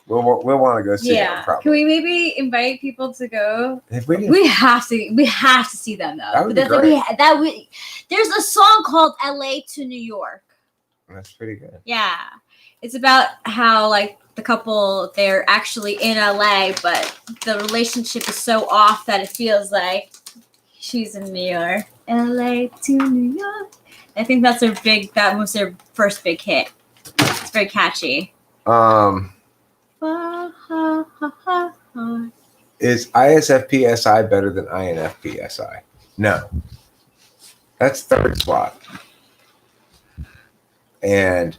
we'll want to go see them. Probably. Can we maybe invite people to go? If we We have to see them though. That would be great. There's a song called LA to New York. That's pretty good. Yeah. It's about how like the couple they're actually in LA, but the relationship is so off that it feels like she's in New York. LA to New York. I think that was their first big hit. It's very catchy. Is ISFPSI better than INFPSI? No. That's third slot. And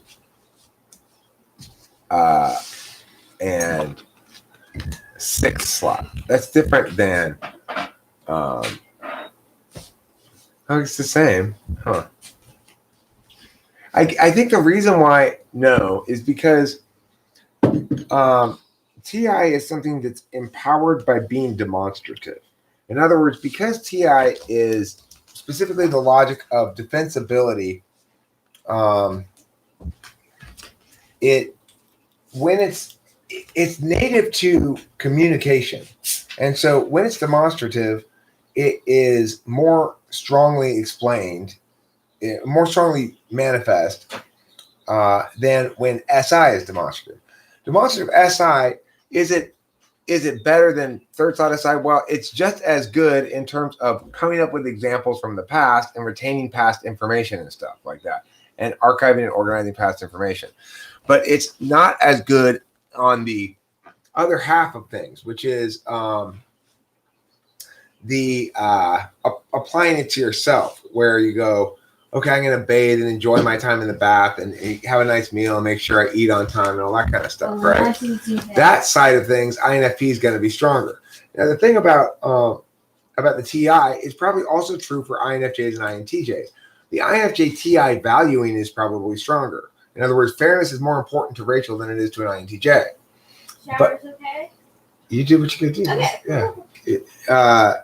sixth slot. That's different than oh, it's the same. Huh. I think the reason why no is because TI is something that's empowered by being demonstrative. In other words, because TI is specifically the logic of defensibility, it's native to communication. And so when it's demonstrative, it is more strongly explained, more strongly manifest than when SI is demonstrative. Demonstrative SI, is it better than third slot SI? Well, it's just as good in terms of coming up with examples from the past and retaining past information and stuff like that, and archiving and organizing past information. But it's not as good on the other half of things, which is applying it to yourself, where you go, okay, I'm going to bathe and enjoy my time in the bath and have a nice meal and make sure I eat on time and all that kind of stuff, right? That side of things, INFP is going to be stronger. Now, the thing about the TI is probably also true for INFJs and INTJs. The INFJ TI valuing is probably stronger. In other words, fairness is more important to Rachel than it is to an INTJ. Shower's okay? You do what you can do. Okay. Yeah.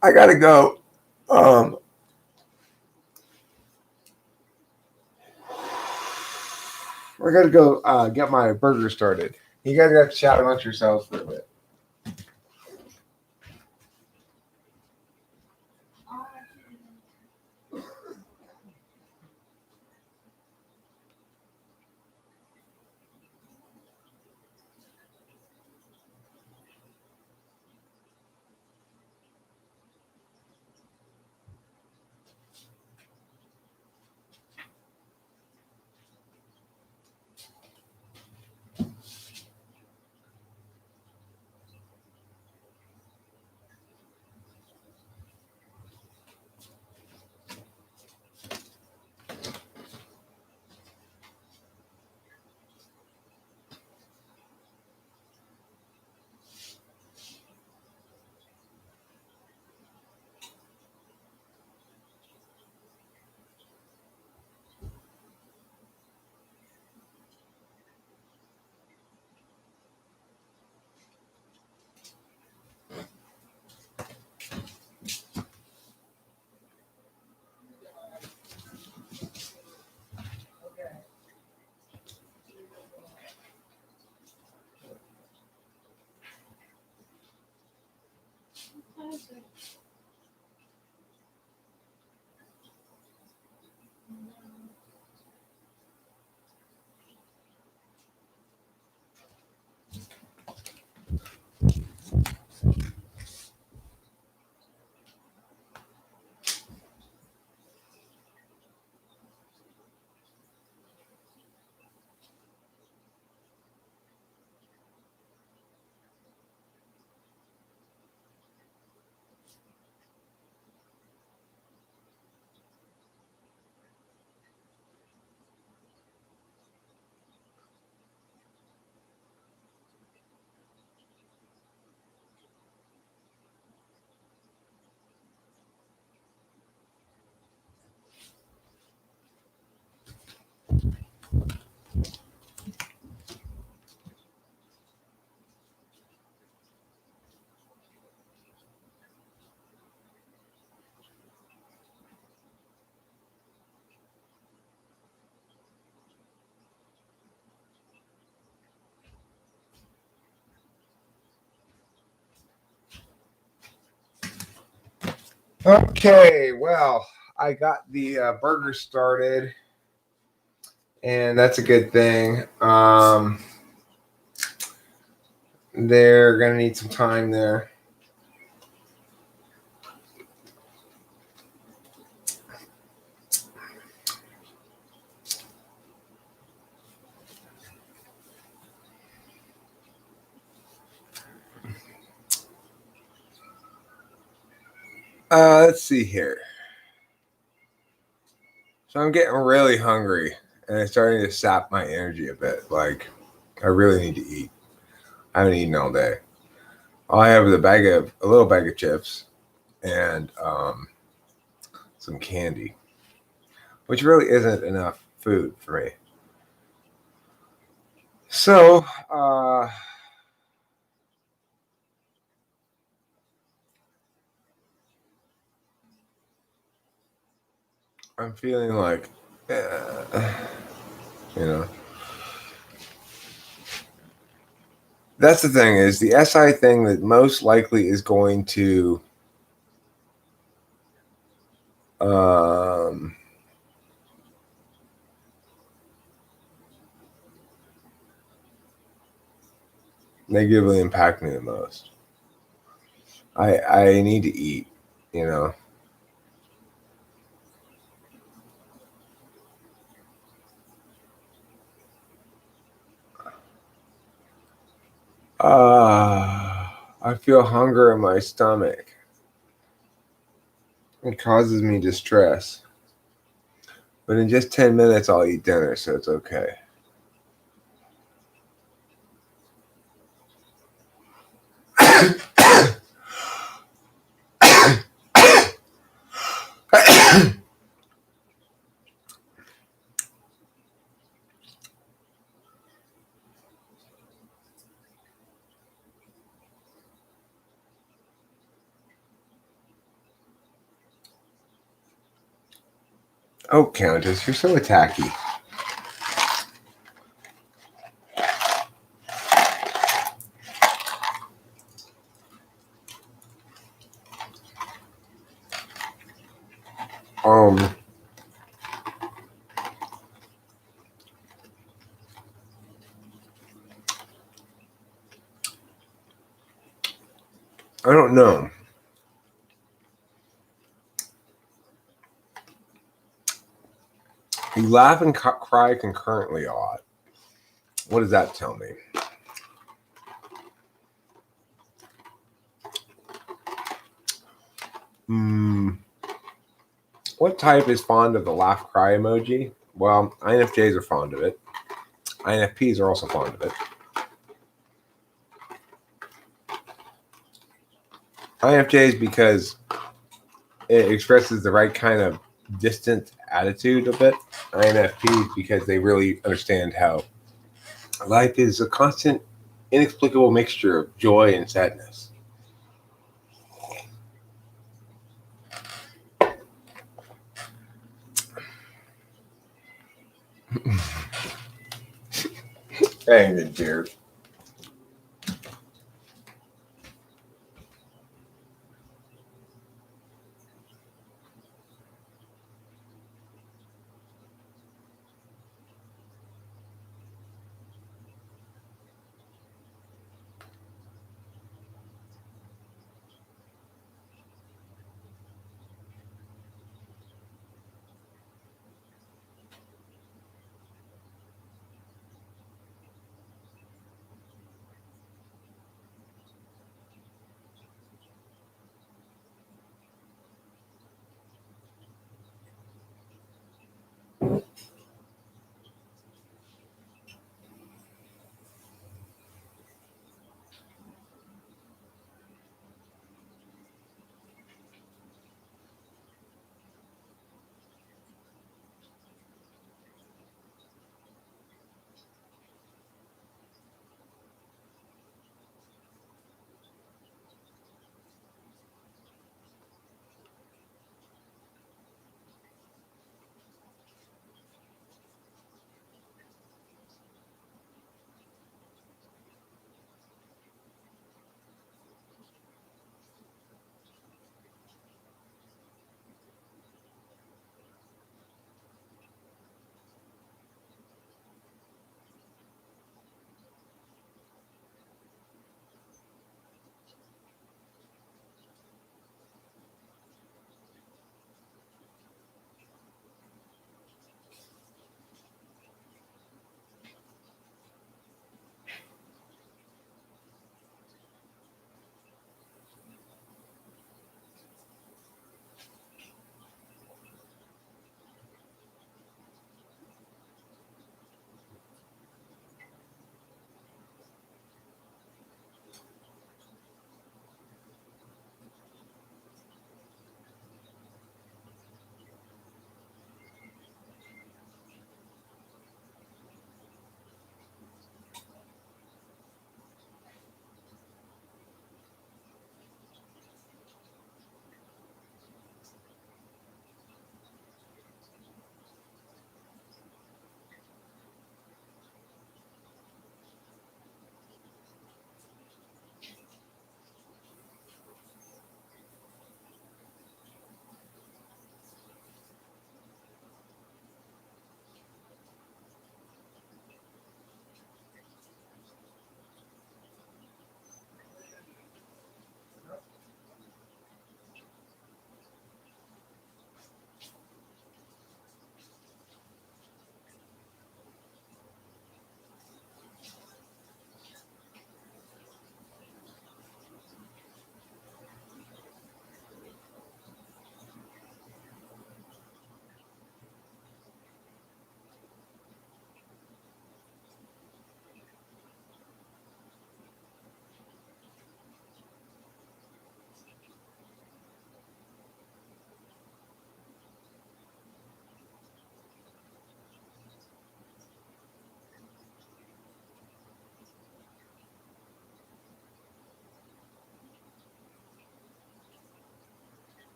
I gotta go. I gotta go get my burger started. You guys have to chat amongst yourselves for a bit. Okay, well, I got the burger started, and that's a good thing. They're gonna need some time there. Let's see here. So I'm getting really hungry, and it's starting to sap my energy a bit. Like, I really need to eat. I haven't eaten all day. All I have is a little bag of chips and some candy, which really isn't enough food for me. So, I'm feeling like, you know, that's the thing is the SI thing that most likely is going to negatively impact me the most. I need to eat, you know. I feel hunger in my stomach. It causes me distress. But in just 10 minutes, I'll eat dinner, so it's okay. Oh, Countess, you're so attacky. I don't know. You laugh and cry concurrently a lot. What does that tell me? What type is fond of the laugh cry emoji? Well, INFJs are fond of it. INFPs are also fond of it. INFJs because it expresses the right kind of distant attitude a bit. INFPs because they really understand how life is a constant, inexplicable mixture of joy and sadness. Dang it, dear.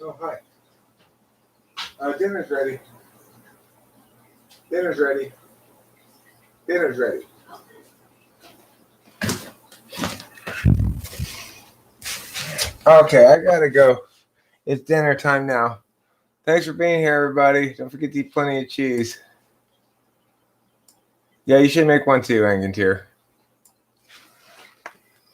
Oh, hi. Dinner's ready. Dinner's ready. Dinner's ready. Okay, I gotta go. It's dinner time now. Thanks for being here, everybody. Don't forget to eat plenty of cheese. Yeah, you should make one too, Angantir.